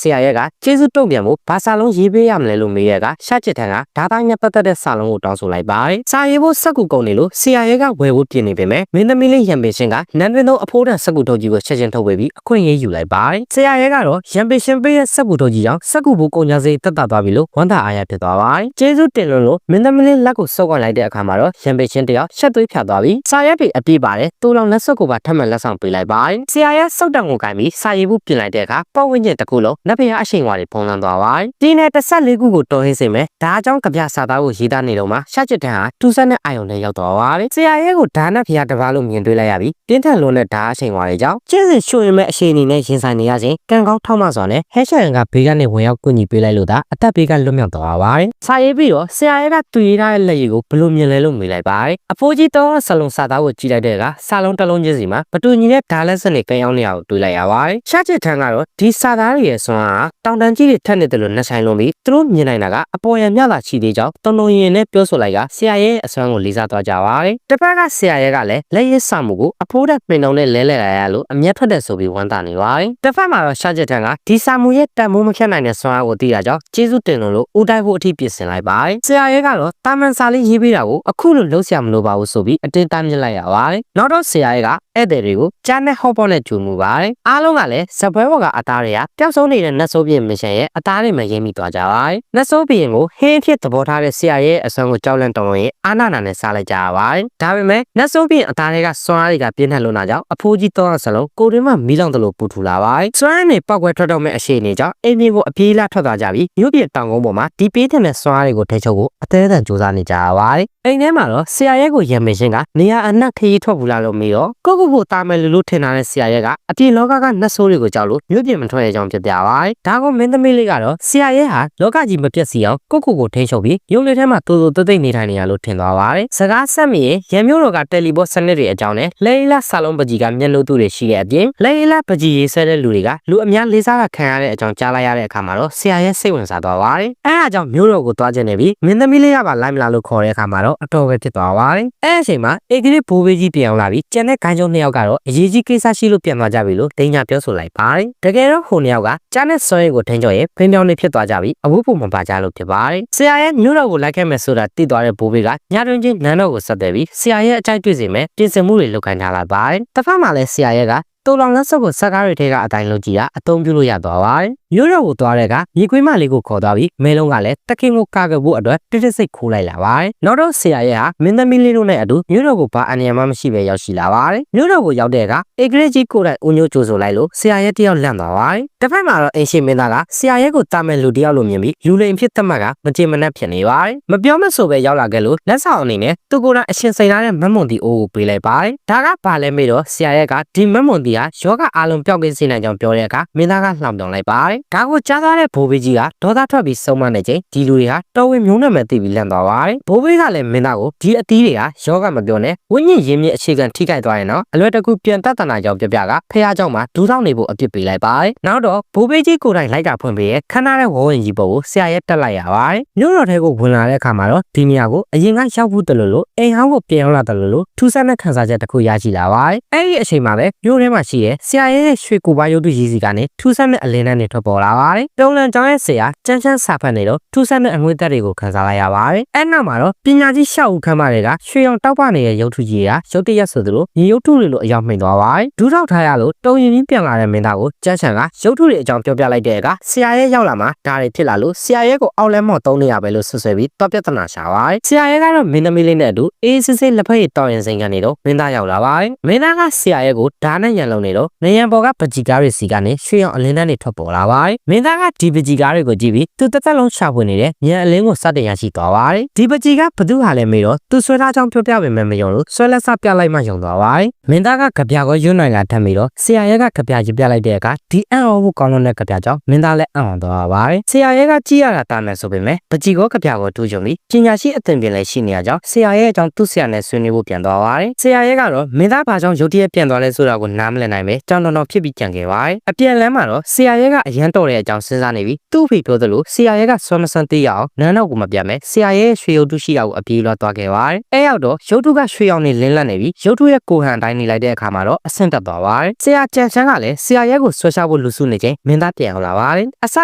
ဆရာရဲကကျေးဇူးတုံ့ပြန်ဖို့ဘာစာလုံးရေးပေးရမလဲလို့မေးရကရှာချစ်ထန်းကဒါတိုင်းနဲ့ပတ်သက်တဲ့စာလုံးကိုတောင်းဆိုလိုက်ပါတယ်။စာရေးဖို့စက်ကူကုန်နေလို့ဆရာရဲကဝယ်ဖို့ပြင်နေပေမဲ့မင်းသမီးလေးရန်ပင်ရှင်ကနန်းတွင်သောအဖိုးတန်စက်ကူထုတ်ကြီးကိုချက်ချင်းထုတ်ပေးပြီးအခွင့်အရေးယူလိုက်ပါတယ်။ဆရာရဲကတော့ရန်ပင်ရှင်ပေးတဲ့စက်ကူထုတ်ကြီးကြောင့်စက်ကူဘူးကုန်ကြစေတက်တာသွားပြီလို့ဝမ်းသာအားရဖြစ်သွားပါတယ်။ကျေးဇူးတင်လို့မင်းသမီးလေးလက်ကိုစုပ်ကွန်လိုက်တဲ့အခါမှာတော့ရန်ပင်ရှင်တယောက်ရှက်သွေးဖြတ်သွားပြီးစာရဲတွေအပြည့်ပါတယ်တူလောင်လက်စွပ်ကိုပါထပ်မံလက်ဆောင်ပေးလိုက်ပါတယ်။ဆရာရဲစုပ်တံကိုကင်ပြီးစာရေးဖို့ပြင်လိုက်တဲ့အခါပတ်ဝန်းကျင်တစ်ခုလုံးနတ်ဖျားအရှိန်ဝါတွေဖုံးလွှမ်းသွားပါတယ်။ဒီနယ်14ခုကိုတော်ဟင်းစေမယ်ဒါအကြောင်းကြပြစာသားကိုရေးသားနေတော့မှရှာချစ်တန်းဟာတူဆက်နဲ့အာယုံနဲ့ရောက်သွားပါတယ်။ဆရာရဲကိုဒါနတ်ဖျားတစ်ပါးလို့မြင်တွေ့လိုက်ရပြီးတင်းထန်လုံးနဲ့ဓာအရှိန်ဝါတွေကြောင့်ကျင်းစင်ရွှင်မဲ့အရှိန်အနေနဲ့ရင်ဆိုင်နေရစဉ်ကံကောင်းထောက်မစွာနဲ့ဟဲရှန်ကဘေးကနေဝင်ရောက်ကူညီပေးလိုက်လို့သာအသက်ဘေးကလွတ်မြောက်သွားပါတယ်။စာရေးပြီးတော့ဆရာရဲကသူရေးထားတဲ့လက်ရည်ကိုဘလို့မြင်လဲလို့မေးလိုက်ပါတယ်။အဖိုးကြီးတော့ဆလုံးစာသားကိုကြည့်လိုက်တဲ့အခါစာလုံးတစ်လုံးချင်းစီမှာမတူညီတဲ့ဓာလက်စနစ်ကံရောက်နေအောင်တွေ့လိုက်ရပါတယ်။ရှာချစ်ထန်းကတော့ဒီစာသားတွေရဲ့ဆွမ်းအားတောင်တန်းကြီးတွေထက်နေတယ်လို့နှဆိုင်လုံးပြီးသူတို့မြင်နိုင်တာကအပေါ်ရံမြလာချီသေးကြောင်းတုံတုံရင်နဲ့ပြောဆိုလိုက်ကဆရာရဲအစွမ်းကိုလေးစားသွားကြပါတယ်။တစ်ဖက်ကဆရာရဲကလည်းလက်ရည်စာမှုကိုအဖိုးတက်ပင်တုံနဲ့လဲလဲလာရလို့အမျက်ထွက်တဲ့ဆိုပြီးဝမ်းသာနေပါတယ်။တစ်ဖက်မှာတော့ရှာချစ်ထန်းကဒီစာမှုရဲ့တန်မိုးမဖြတ်နိုင်တဲ့ဆွမ်းအားကိုသိတာကြောင့်ကျေးဇူးတင်လို့ဦးတိုက်ဖို့အထိပြင်ဆင်လိုက်ပါတယ်။ဆရာရဲကတော့တာမန်စာလေးရေးပေးတာကိုအခုလိုလှုပ်ရှားမလို့ပါဘူးဆိုပြီးအတင်းတားမြစ်လိုက်ရပါတယ်။နောက်တော့ဆရာရဲကဧည့်သည်တွေကိုကြားနဲ့ဟော့ပေါ့နဲ့ဂျူမှုပါတယ်။အားလုံးကလည်းဇပွဲဘော်ကအသားတွေကပျောက်ဆုံးနေတဲ့နတ်ဆိုးပြင်းမရှင်ရဲ့အသားတွေမှာရင်းမိသွားကြပါတယ်။နတ်ဆိုးပြင်းကိုဟင်းဖြစ်သဘောထားတဲ့ဆရာရဲအစွမ်းကိုကြောက်လန့်တုံရင်အာနာနာနဲ့စားလိုက်ကြရပါတယ်။ဒါပေမဲ့နတ်ဆိုးပြင်းအသားတွေကစွမ်းအားတွေကပြင်းထန်လို့နာကြောင့်အဖိုးကြီးတော့ဆလုံးကိုတွင်မှမီးလောင်တယ်လို့ပူထူလာပါတယ်။စွမ်းအားနဲ့ပောက်ကွဲထွက်တော့မဲ့အရှိန်တွေကြောင့်အင်းမျိုးကိုအပြေးလာထွက်သွားကြပြီးမြို့ပြည်တောင်ကုန်းပေါ်မှာဒီပေးတဲ့စွမ်းအားတွေကိုထိချုပ်ဖို့အသေးအံစူးစမ်းနေကြရပါတယ်။အိမ်ထဲမှာတော့ဆရာရဲကိုရံမရှင်ကနေရာအနှက်ခရီးထွက်ဘူးလားလို့မေးတော့ကိုကိုတာမယ်လို့ထင်ထားတဲ့ဆရာရဲကအပြေလောကကနတ်ဆိုးတွေကိုကြောက်လို့မြို့ပြင်မထွက်ရကြောင်းပြပြပါတယ်။ဒါကမင်းသမီးလေးကတော့ဆရာရဲဟာလောကကြီးမပြတ်စီအောင်ကိုထိန်းချုပ်ပြီးရုပ်လေးထဲမှာတူတူတိတ်တိတ်နေထိုင်နေရလို့ထင်သွားပါတယ်။စကားဆက်မိရင်ရံမျိုးတော်ကတယ်လီဘော့စနစ်တွေအကြောင်းနဲ့လဲလာဆာလုံးပကြီးကမျက်နှာသူတွေရှိတဲ့အပြင်လဲလာပကြီးရေးဆွဲတဲ့လူတွေကလူအများလေးစားကခံရတဲ့အကြောင်းကြားလိုက်ရတဲ့အခါမှာတော့ဆရာရဲစိတ်ဝင်စားသွားပါတယ်။အဲအကြောင်းမျိုးတော်ကိုသွားကျင်နေပြီးမင်းသမီးလေးကပါလိုက်မလာလို့ခေါ်တဲ့အခါမှာတော့အတော်ပဲဖြစ်သွားပါတယ်။အဲအချိန်မှာအေဂရစ်ဘိုးဘေးကြီးပြန်လာပြီးကျန်တဲ့ဂိုင်းကျုံနှစ်ယောက်ကတော့အရေးကြီးကိစ္စရှိလို့ပြန်သွားကြပြီလို့ဒိညာပြောဆိုလိုက်ပါတယ်။တကယ်တော့ဟိုနှစ်ယောက်ကကြားနဲ့ဆွဲကိုထိန်းချုပ်ရင်ဖိပြောင်းနေဖြစ်သွားကြပြီးအဝတ်ပုံမပါကြလို့ဖြစ်ပါတယ်။ဆရာရဲ့မျိုးတော်ကိုလိုက်ခဲ့မယ်ဆိုတာသိသွားတဲ့ဘိုးဘေးကညတွင်ချင်းနန်းတော်ကိုဆက်သွယ်ပြီးဆရာရဲ့အကြိုက်တွေ့စေမယ်ပြင်ဆင်မှုတွေလုပ်ခိုင်းထားလိုက်ပါတယ်။တစ်ဖက်မှာလည်းဆရာရဲ့ကတူလောင်လက်စွပ်ကိုစကားတွေထဲကအတိုင်းလုပ်ကြည့်တာအသုံးပြုလို့ရသွားပါတယ်။မျိုးတော်ကိုသွားတဲ့ကမြေခွေးမလေးကိုခေါ်သွားပြီးမဲလုံးကလည်းတခင်ကိုကာကဖို့အတွက်တိတိစိတ်ခိုးလိုက်လာပါတယ်။နောက်တော့ဆရာရဲ့ဟာမင်းသမီးလေးတို့နဲ့အတူမျိုးတော်ကိုဘာအန္တရာယ်မှမရှိပဲရောက်ရှိလာပါတယ်။မျိုးတော်ကိုရောက်တဲ့ကအေဂရစ်ကြီးကိုယ်တိုင်ဦးညိုကြိုဆိုလိုက်လို့ဆရာရဲ့တယောက်လန့်သွားပါတယ်။တစ်ဖက်မှာတော့အင်ရှင်မင်းသားကဆရာရဲ့ကိုတာမဲ့လူတယောက်လိုမြင်ပြီးလူလိမ်ဖြစ်သတ်မှတ်ကမကြေမနက်ဖြစ်နေပါတယ်။မပြောမဆိုပဲရောက်လာခဲ့လို့လက်ဆောင်အနေနဲ့သူကိုယ်တိုင်အရှင်စိန်ထားတဲ့မတ်မွန်တီအိုးကိုပေးလိုက်ပါတယ်။ဒါကဘာလဲမေးတော့ဆရာရဲ့ကဒီမတ်မွန်တီဟာယောဂအားလုံးပျောက်ကင်းစေနိုင်ကြောင်းပြောတဲ့အခါမင်းသားကလှောင်ပြောင်းလိုက်ပါတယ်။ဒါကိုကြားသားတဲ့ဘိုးဘေးကြီးကဒေါသထွက်ပြီးဆုံးမနေချိန်ဒီလူတွေဟာတော်ဝင်မျိုးနဲ့မှသိပြီးလန့်သွားပါတယ်။ဘိုးဘေးကလည်းမင်းသားကိုဒီအသီးတွေကယောဂမပြောနဲ့ဝိညာဉ်ရင်းမြစ်အခြေခံထိခိုက်သွားရင်တော့အလွယ်တကူပြန်တတ်တနာကြောင်းပြပြကဖះเจ้าမှာဒူးထောက်နေဖို့အပြစ်ပေးလိုက်ပါတယ်။နောက်တော့ဘိုးဘေးကြီးကိုယ်တိုင်လိုက်တာဖွင့်ပေးရဲ့ခဏတဲ့ဝေါ်ဝင်ကြီးပေါ်ကိုဆရာရဲ့တက်လိုက်ရပါတယ်။မြို့တော်ထဲကိုဝင်လာတဲ့အခါမှာတော့ဒီနေရာကိုအရင်ကရောက်ဘူးတယ်လို့အိမ်ဟောင်းကိုပြန်ရောက်လာတယ်လို့ထူးဆန်းတဲ့ခန်းစားချက်တစ်ခုရရှိလာပါတယ်။အဲဒီအချိန်မှာပဲမြို့ထဲမှာရှိတဲ့ဆရာရဲ့ရွှေကိုပါရုပ်တုရည်စီကနေထူးဆန်းတဲ့အလင်းနဲ့ထွက်ပေါ် ပေါ်လာပါတယ်။တုံးလန်ကျောင်းရဲ့ဆရာကျန်းချမ်းစာဖတ်နေတော့ထူးဆန်းတဲ့အငွေသက်တွေကိုခန်းစားလိုက်ရပါတယ်။အဲ့နောက်မှာတော့ပညာကြီးရှောက်ဦးခမ်းမတွေကရွှေရောင်တောက်ပနေတဲ့ရုပ်ထုကြီးကရုပ်တရက်ဆိုသလိုမြေရုပ်ထုတွေလိုအရောက်မှိန်သွားပါတယ်။ဒူးထောက်ထားရလို့တုံရင်ပြီးပြန်လာတဲ့မင်းသားကိုကျန်းချမ်းကရုပ်ထုတွေအကြောင်းပြောပြလိုက်တဲ့အခါဆရာရဲ့ရောက်လာမှဒါတွေဖြစ်လာလို့ဆရာရဲ့ကိုအောက်လဲမော့သုံးနေရပဲလို့ဆွဆွဲပြီးတော့ပြဿနာရှာပါတယ်။ဆရာရဲ့ကတော့မင်းသမီးလေးနဲ့အတူအေးစစ်စစ်လက်ဖက်ရည်တောင်းရင်စိန်ကနေတော့မင်းသားရောက်လာပါတယ်။မင်းသားကဆရာရဲ့ကိုဓာတ်နဲ့ရန်လုံနေတော့နေရန်ပေါ်ကပကြီကားတွေစီကနေရွှေရောင်အလင်းတန်းတွေထွက်ပေါ်လာပါတယ်။မင်းသားကဒီပကြီကားတွေကိုကြည့်ပြီးသူတစ်သက်လုံးရှာဖွေနေတဲ့ညံအလင်းကိုစတင်ရရှိသွားပါတယ်။ဒီပကြီကဘသူဟာလဲမေးတော့သူဆွဲထားကြောင်းပြောပြပေမဲ့မယုံလို့ဆွဲလက်စပြလိုက်မှယုံသွားပါတယ်။မင်းသားကကြပြကိုရွတ်နိုင်လာထပ်ပြီးတော့ဆရာရဲ့ကကြပြယူပြလိုက်တဲ့အခါဒီအံ့ဩဖို့ကောင်းတဲ့ကြပြကြောင့်မင်းသားလည်းအံ့ဩသွားပါတယ်။ဆရာရဲ့ကကြည့်ရတာတာမယ်ဆိုပေမဲ့ပကြီကိုကြပြကိုတူးကြုံပြီးပညာရှိအသင်ပင်လည်းရှိနေရကြောင်းဆရာရဲ့အကြောင်းသူ့ဆရာနဲ့ဆွေးနွေးဖို့ပြန်သွားပါတယ်။ဆရာရဲ့ကတော့မင်းသားဘာကြောင့်ရုတ်တရက်ပြန်သွားလဲဆိုတာကိုနားမလည်နိုင်ပဲကြောင်တော်ဖြစ်ပြီးကြံခဲ့ပါတယ်။အပြန်လမ်းမှာတော့ဆရာရဲ့ကအရန်တော်တဲ့အကြောင်းစဉ်းစားနေပြီးသူ့ဖေပြောသလိုဆရာရဲ့ကဆွမ်းမဆန်းသေးရအောင်နန်းတော်ကိုမပြတ်မဲ့ဆရာရဲ့ရွှေရုပ်တုရှိတာကိုအပြေးလွှတ်သွားခဲ့ပါတယ်။အဲရောက်တော့ရုပ်တုကရွှေရောင်နေလင်းလက်နေပြီးရုပ်တုရဲ့ကိုဟန်တိုင်းနေလိုက်တဲ့အခါမှာတော့အဆင့်တက်သွားပါတယ်။ဆရာကြံချမ်းကလည်းဆရာရဲ့ကိုဆွဲချဖို့လူစုနေချိန်မင်းသားပြန်အောင်လာပါတယ်။အစ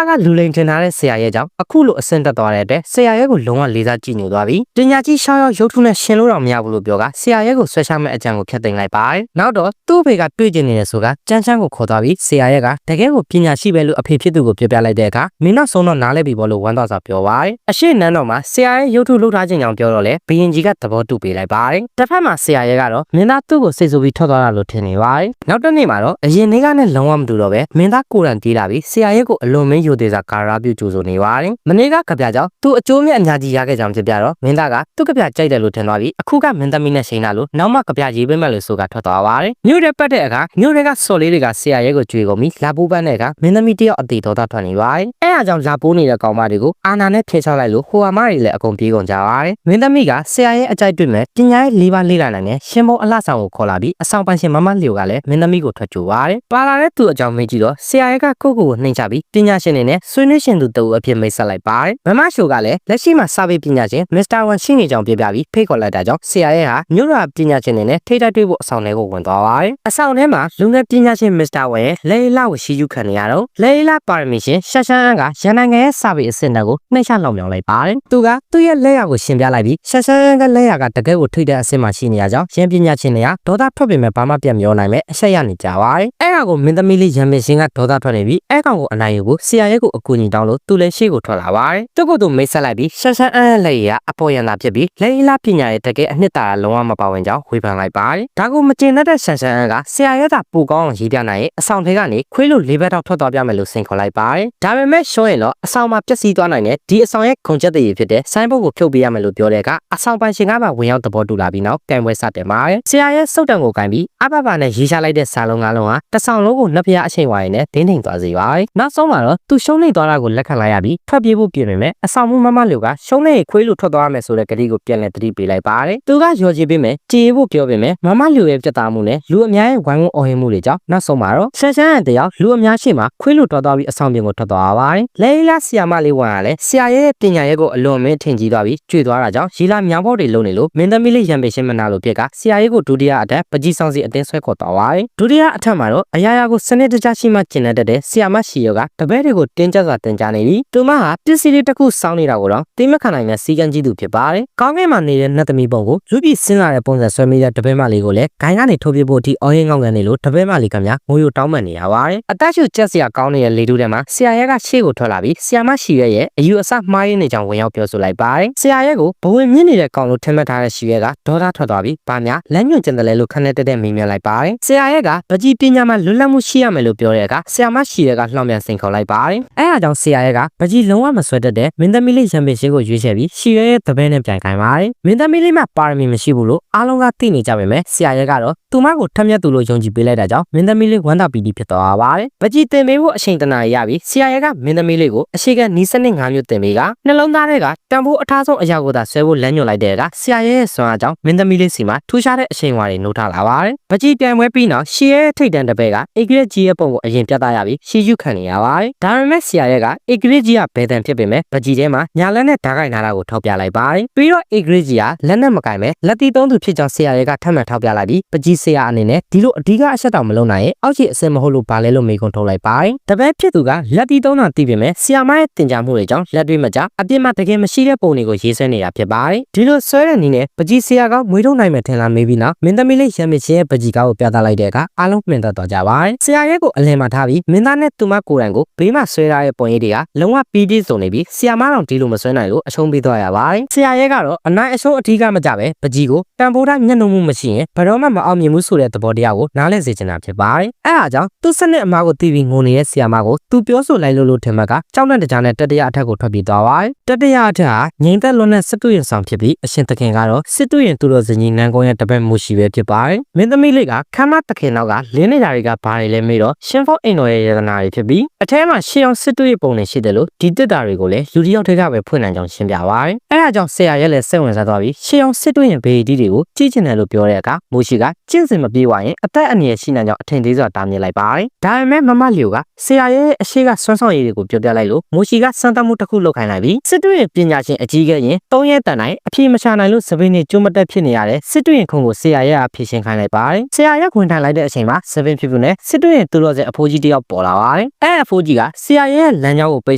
ကလူလိန်ထင်ထားတဲ့ဆရာရဲ့ကြောင့်အခုလိုအဆင့်တက်သွားတဲ့အတွက်ဆရာရဲ့ကိုလုံးဝလေးစားကြည့်ညိုသွားပြီးပညာကြီးရှောင်းရောက်ရုပ်တုနဲ့ရှင်လို့တော့မရဘူးလို့ပြောကဆရာရဲ့ကိုဆွဲချမဲ့အကြံကိုဖျက်သိမ်းလိုက်ပါတယ်။နောက်တော့သူ့ဖေကတွေ့ကျင်နေတဲ့ဆိုကကြမ်းချမ်းကိုခေါ်သွားပြီးဆရာရဲ့ကတကယ်ကိုပညာရှိပဲလို့အဖေဖြစ်သူကိုပြောပြလိုက်တဲ့အခါမင်းနောက်ဆုံးတော့နားလဲပြီပေါ့လို့ဝမ်းသာစွာပြောပါတယ်။အရှိနန်းတော်မှာဆရာရဲ့ရုပ်ထုလှုပ်ထားခြင်းကြောင့်ပြောတော့လေဘရင်ကြီးကသဘောတူပေးလိုက်ပါတယ်။တစ်ဖက်မှာဆရာရဲ့ကတော့မင်းသားသူ့ကိုစိတ်ဆိုးပြီးထွက်သွားတာလို့ထင်နေပါတယ်။နောက်တစ်နေ့မှာတော့အရင်နေ့ကနဲ့လုံးဝမတူတော့ပဲမင်းသားကိုယ်တိုင်ပြေးလာပြီးဆရာရဲ့ကိုအလွန်မင်းယိုသေးစာကာရာပြုကြိုးဆိုနေပါတယ်။မနေ့ကကြပြကြောင့်သူ့အကျိုးမြတ်အများကြီးရခဲ့ကြောင်းပြပြတော့မင်းသားကသူ့ကြပြကြိုက်တယ်လို့ထင်သွားပြီးအခုကမင်းသမီးနဲ့ချိန်လာလို့နောက်မှကြပြရေးပေးမယ်လို့ဆိုကထွက်သွားပါတယ်။မြို့ရဲပတ်တဲ့အခါမြို့ရဲကစော်လေးတွေကဆရာရဲ့ကိုကြွေကုန်ပြီးလာပိုးပန်းတဲ့အခါမင်းသမီးတယောက်အသေးတော်သားထွက်နေပါတယ်။အဲအားကြောင့်လာပိုးနေတဲ့ကောင်မတွေကိုအာနာနဲ့ဖျက်ချလိုက်လို့ဟိုအမတွေလည်းအကုန်ပြေးကုန်ကြပါတယ်။မင်းသမီးကဆရာရဲ့အကြိုက်တွေ့မဲ့ပညာရေး၄ပါးလေ့လာနိုင်တဲ့ရှင်ဘုံအလှဆောင်ကိုခေါ်လာပြီးအဆောင်ပန်းရှင်မမလျိုကလည်းမင်းသမီးကိုထွက်ကြပါတယ်။ပါလာတဲ့သူအကြောင်းမေးကြည့်တော့ဆရာရဲ့ကကိုကိုနှိမ်ချပြီးပညာရှင်တွေနဲ့ဆွေးနွေးရှင်သူတူအဖြစ်မိတ်ဆက်လိုက်ပါတယ်။မမရှိုကလည်းလက်ရှိမှာစာပေပညာရှင်မစ္စတာဝန်ရှိနေကြောင်းပြပြပြီးဖိတ်ခေါ်လိုက်တာကြောင့်ဆရာရဲ့ဟာမြို့တော်ပညာရှင်တွေနဲ့ထိတိုက်တွေ့ဖို့အဆောင်ထဲကိုဝင်သွားပါတယ်။အဆောင်ထဲမှာလူငယ်ပညာရှင်မစ္စတာဝန်ရဲ့လေလာကိုရှိယူခံနေရတော့လေလာပါရမီရှင်ရှာရှာအန်ကရန်နိုင်ငံရဲ့စာပေအစစ်အနှံကိုနှိမ့်ချလောင်ပြောင်လိုက်ပါတယ်။သူကသူ့ရဲ့လက်ရကိုရှင်းပြလိုက်ပြီးရှာရှာအန်ကလက်ရကတကယ်ကိုထိတဲ့အစစ်မှရှိနေရကြောင်းရန်ပညာရှင်တွေကဒေါသထွက်ပေမဲ့ဘာမှပြန်ပြောနိုင်မဲ့အဆက်ရနေကြပါတယ်။အဲ့ကောင်ကိုမင်းသမီးလေးရန်မင်းရှင်ကဒေါသထွက်နေပြီးအဲ့ကောင်ကိုအနိုင်ယူဖို့ဆရာရဲ့ကိုအကူအညီတောင်းလို့သူလည်းရှေ့ကိုထွက်လာပါတယ်။သူ့ကိုယ်သူမိတ်ဆက်လိုက်ပြီးရှာရှာအန်ရဲ့လက်ရကအပေါ်ရန်သာဖြစ်ပြီးလေလာပညာရဲ့တကယ်အနှစ်သာရလုံးဝမပါဝင်ကြောင်းဝေဖန်လိုက်ပါတယ်။ဒါကိုမကျင်တတ်တဲ့ရှာရှာအန်ကဆရာရဲ့သာပူကောင်းအောင်ရေးပြနိုင်ရင်အဆောင်ထဲကနေခွေးလိုလေးဘက်တော့ထွက်သွားပြမယ်လို့စိန်ခေါ်လိုက်ပါတယ်။ဒါပေမဲ့ရှောရင်တော့အဆောင်မှာပျက်စီးသွားနိုင်တဲ့ဒီအဆောင်ရဲ့ခုံချက်တည်းဖြစ်တဲ့ဆိုင်းဘုတ်ကိုဖြုတ်ပေးရမယ်လို့ပြောတဲ့ကအဆောင်ပိုင်ရှင်ကမှဝင်ရောက်သဘောတူလာပြီးနောက်ကန်ပွဲစတင်ပါတယ်။ဆရာရဲ့စုတ်တံကိုကင်ပြီးအဘဘနဲ့ရေးချလိုက်တဲ့စာလုံး၅လုံးဟာတဆောင်လုံးကိုနှစ်ဖျားအချိန်ဝါရင်နဲ့ဒင်းထိန်သွားစေပါတယ်။နောက်ဆုံးမှာတော့သူရှုံးနေသွားတာကိုလက်ခံလိုက်ရပြီးထွက်ပြေးဖို့ပြင်ပေမဲ့အဆောင်မှုမမလူကရှုံးနေခွေးလိုထွက်သွားမယ်ဆိုတဲ့ကတိကိုပြန်လည်သတိပေးလိုက်ပါတယ်။သူကရော်ကြည့်ပေးမယ်ကြည်ဖို့ပြောပေမဲ့မမလူရဲ့ပြတ်သားမှုနဲ့လူအများရဲ့ဝိုင်းဝန်းအော်ဟစ်မှုတွေကြောင့်နောက်ဆုံးမှာတော့ဆန်ဆန်းတဲ့တယောက်လူအများရှိမှခွေးလိုထွက်သွားပြီးအဆောင်ပြင်ကိုထွက်သွားပါတယ်။လေလာဆီယာမလေးဝန်ကလည်းဆရာရဲ့ပညာရဲ့ကိုအလွန်မင်းထင်ကြီးသွားပြီးကျွေသွားတာကြောင့်ရီလာမြောင်ဖို့တွေလုံးနေလို့မင်းသမီးလေးရံပေရှင်းမနာလို့ပြက်ကဆရာရဲ့ကိုဒုတိယအထက်ပကြီးဆောင်စီအတင်းဆွဲခေါ်သွားပါတယ်။ဒုတိယအထက်မှာတော့အရာရာကိုစနစ်တကျရှိမှကျင်တဲ့ဆရာမရှိရောကတပည့်တွေကိုတင်းကျပ်စွာတင်ကြနေပြီးသူမဟာပစ္စည်းလေးတစ်ခုစောင်းနေတာကိုတော့တိမခံနိုင်တဲ့စီကံကြီးသူဖြစ်ပါတယ်။ကောင်းကင်မှာနေတဲ့နတ်သမီးပုံကိုလူပြည်စင်းလာတဲ့ပုံစံဆွဲမိတဲ့တပည့်မလေးကိုလည်းဂိုင်းကနေထုတ်ပြဖို့အထိအော်ရင်ငေါငန်နေလို့တပည့်မလေးကများငိုယိုတောင်းပန်နေရပါတယ်။အသက်ရှူကျက်စရာကောင်းနေတဲ့လေတူးထဲမှာဆရာရဲ့ကရှေ့ကိုထွက်လာပြီးဆရာမရှိရဲ့အယူအဆမှားရင်းနေကြောင်းဝင်ရောက်ပြောဆိုလိုက်ပါတယ်။ဆရာရဲ့ကိုဘဝင်မြင့်နေတဲ့ကောင်လို့ထင်မှတ်ထားတဲ့ရှိရဲ့ကဒေါသထွက်သွားပြီးဗာများလမ်းညွှန်ကျင်တယ်လေလို့ခနဲ့တက်မေးမြန်းလိုက်ပါတယ်။ဆရာရဲ့ကပကြီးပညာမှာလွတ်လပ်မှုရှိရမယ်လို့ပြောတဲ့အခါဆရာမရှိရဲ့ကလှောင်ပြန်စိန်ခေါ်လိုက်ပါတယ်။အဲအားကြောင့်ဆရာရဲ့ကပကြီးလုံးဝမဆွဲတတ်တဲ့မင်းသမီးလေးရံပင်ရှိကိုရွေးချယ်ပြီးရှိရဲ့တပည့်နဲ့ပြန်ခိုင်းပါတယ်။မင်းသမီးလေးမှာပါရမီမရှိဘူးလို့အားလုံးကသိနေကြပေမဲ့ဆရာရဲ့ကတော့သူမကိုထက်မြက်သူလို့ယုံကြည်ပေးလိုက်တာကြောင့်မင်းသမီးလေးဝမ်းသာပီတိဖြစ်သွားပါတယ်။ပကြီးတင်ပေးဖို့အချိန်တနာရပြီးဆရာရဲ့ကမင်းသမီးလေးကိုအရှိကနီးစနစ်၅မျိုးတင်ပေးကနှလုံးသားတွေကတန်ဖိုးအထားဆုံးအရာကိုသာဆွဲဖို့လမ်းညွှန်လိုက်တဲ့အခါဆရာရဲ့ဆွမ်းအားကြောင့်မင်းသမီးလေးစီမှာထူးခြားတဲ့အချိန်ဝါတွေနှုတ်ထားလာပါတယ်။ပကြီးပြိုင်ပွဲပြီးနောက်ရှီရဲ့ထိတ်တန်တပည့်ကအေဂရစ်ကြီးရဲ့ပုံကိုအရင်ပြသရပြီးရှီယူခံနေရပါတယ်။ဒါပေမဲ့ဆရာရဲ့ကအေဂရစ်ကြီးကဘယ်တန်ဖြစ်ပေမဲ့ပကြီးထဲမှာညာလက်နဲ့ဓာတ်ကိုင်နာတာကိုထောက်ပြလိုက်ပါတယ်။ပြီးတော့အေဂရစ်ကြီးကလက်နဲ့မကင်ပဲလက်တီသုံးသူဖြစ်ကြောင်းဆရာရဲ့ကထပ်မံထောက်ပြလိုက်ပြီးပကြီးဆရာအနေနဲ့ဒီလိုအဓိကအချက်တောင်မလုံးနိုင်ရင်အောက်ခြေအစစ်မဟုတ်လို့ဘာလဲလို့မေးခွန်းထုတ်လိုက်ပါတယ်။တပည့် လည်းဖြစ်သူကလက်တီသုံးတာတည်ပေမဲ့ဆီယာမရဲ့တင်ကြမှုတွေကြောင့်လက်တွေမကြအပြစ်မှတကယ်မရှိတဲ့ပုံတွေကိုရေးဆွဲနေတာဖြစ်ပါတယ်ဒီလိုဆွဲတဲ့နည်းနဲ့ပကြီးဆီယာကမွေးထုတ်နိုင်မယ်ထင်လားမေးပြီးနောက်မင်းသမီးလေးရံမချင်းရဲ့ပကြီးကားကိုပြသလိုက်တဲ့အခါအားလုံးမှင်သက်သွားကြပါတယ်ဆီယာရဲ့ကိုအလင်မှာထားပြီးမင်းသားနဲ့သူမကိုယ်တိုင်ကိုဘေးမှာဆွဲထားတဲ့ပုံရိပ်တွေကလုံးဝပြီးပြည့်စုံနေပြီးဆီယာမတော်ဒီလိုမဆွဲနိုင်လို့အရှုံးပေးသွားရပါတယ်ဆီယာရဲ့ကတော့အနိုင်အရှုံးအထီးကမကြပဲပကြီးကိုတန်ဖိုးထားမျက်နှာမှုမရှိရင်ဘယ်တော့မှမအောင်မြင်ဘူးဆိုတဲ့သဘောတရားကိုနားလည်စေချင်တာဖြစ်ပါတယ်အဲအားကြောင့်သူ့စနစ်အမားကိုတီးပြီးငိုနေတဲ့ဆီယာမကိုသူပြောဆိုလိုက်လို့ထင်မှတ်ကကြောက်တဲ့ကြားနဲ့တတိယအထက်ကိုထွက်ပြေးသွားပါတယ်တတိယအထက်ကငိမ့်သက်လွန်တဲ့စစ်တူရင်ဆောင်ဖြစ်ပြီးအရှင်သခင်ကတော့စစ်တူရင်သူတော်စင်ကြီးနန်းကုန်းရဲ့တပည့်မှုရှိပဲဖြစ်ပါတယ်မင်းသမီးလေးကခမ်းမသခင်နောက်ကလင်းနေတာတွေကဘာတွေလဲမေးတော့ရှင်ဖို့အိမ်တော်ရဲ့ယတနာတွေဖြစ်ပြီးအထဲမှာရှေးအောင်စစ်တူရဲ့ပုံတွေရှိတယ်လို့ဒီတစ်တာတွေကိုလည်းလူတစ်ယောက်တည်းကပဲဖွင့်နိုင်ကြောင်းရှင်းပြပါတယ်အဲဒါကြောင့်ဆရာရဲ့လည်းစိတ်ဝင်စားသွားပြီးရှေးအောင်စစ်တူရင်ဘေးဒီတွေကိုကြည့်ချင်တယ်လို့ပြောတဲ့အခါမိုးရှိကကျင့်စဉ်မပြေးသွားရင်အသက်အန္တရာယ်ရှိနိုင်ကြောင်းအထင်သေးစွာတားမြစ်လိုက်ပါတယ်ဒါပေမဲ့မမလျိုကဆရာရဲ့အရှိကဆွမ်းဆောင်ရည်တွေကိုပြောပြလိုက်လို့မိုးရှိကစံတမှုတစ်ခုလုပ်ခိုင်းလိုက်ပြီးစစ်တူရင်ပညာရှင်အကြီးကရင်၃ရက်တန်တိုင်းအပြေမချနိုင်လို့စပင်းနဲ့ကျုံမတက်ဖြစ်နေရတဲ့စစ်တူရင်ခုံကိုဆရာရဲ့အဖြေရှင်းခိုင်းလိုက်ပါတယ်ဆရာရဲ့ခွင်ထိုင်လိုက်တဲ့အချိန်မှာစပင်းဖြစ်နဲ့စစ်တူရင်သူတော်စင်အဖိုးကြီးတယောက်ပေါ်လာပါတယ်အဲအဖိုးကြီးကဆရာရဲ့လမ်းကြောင်းကိုပိတ်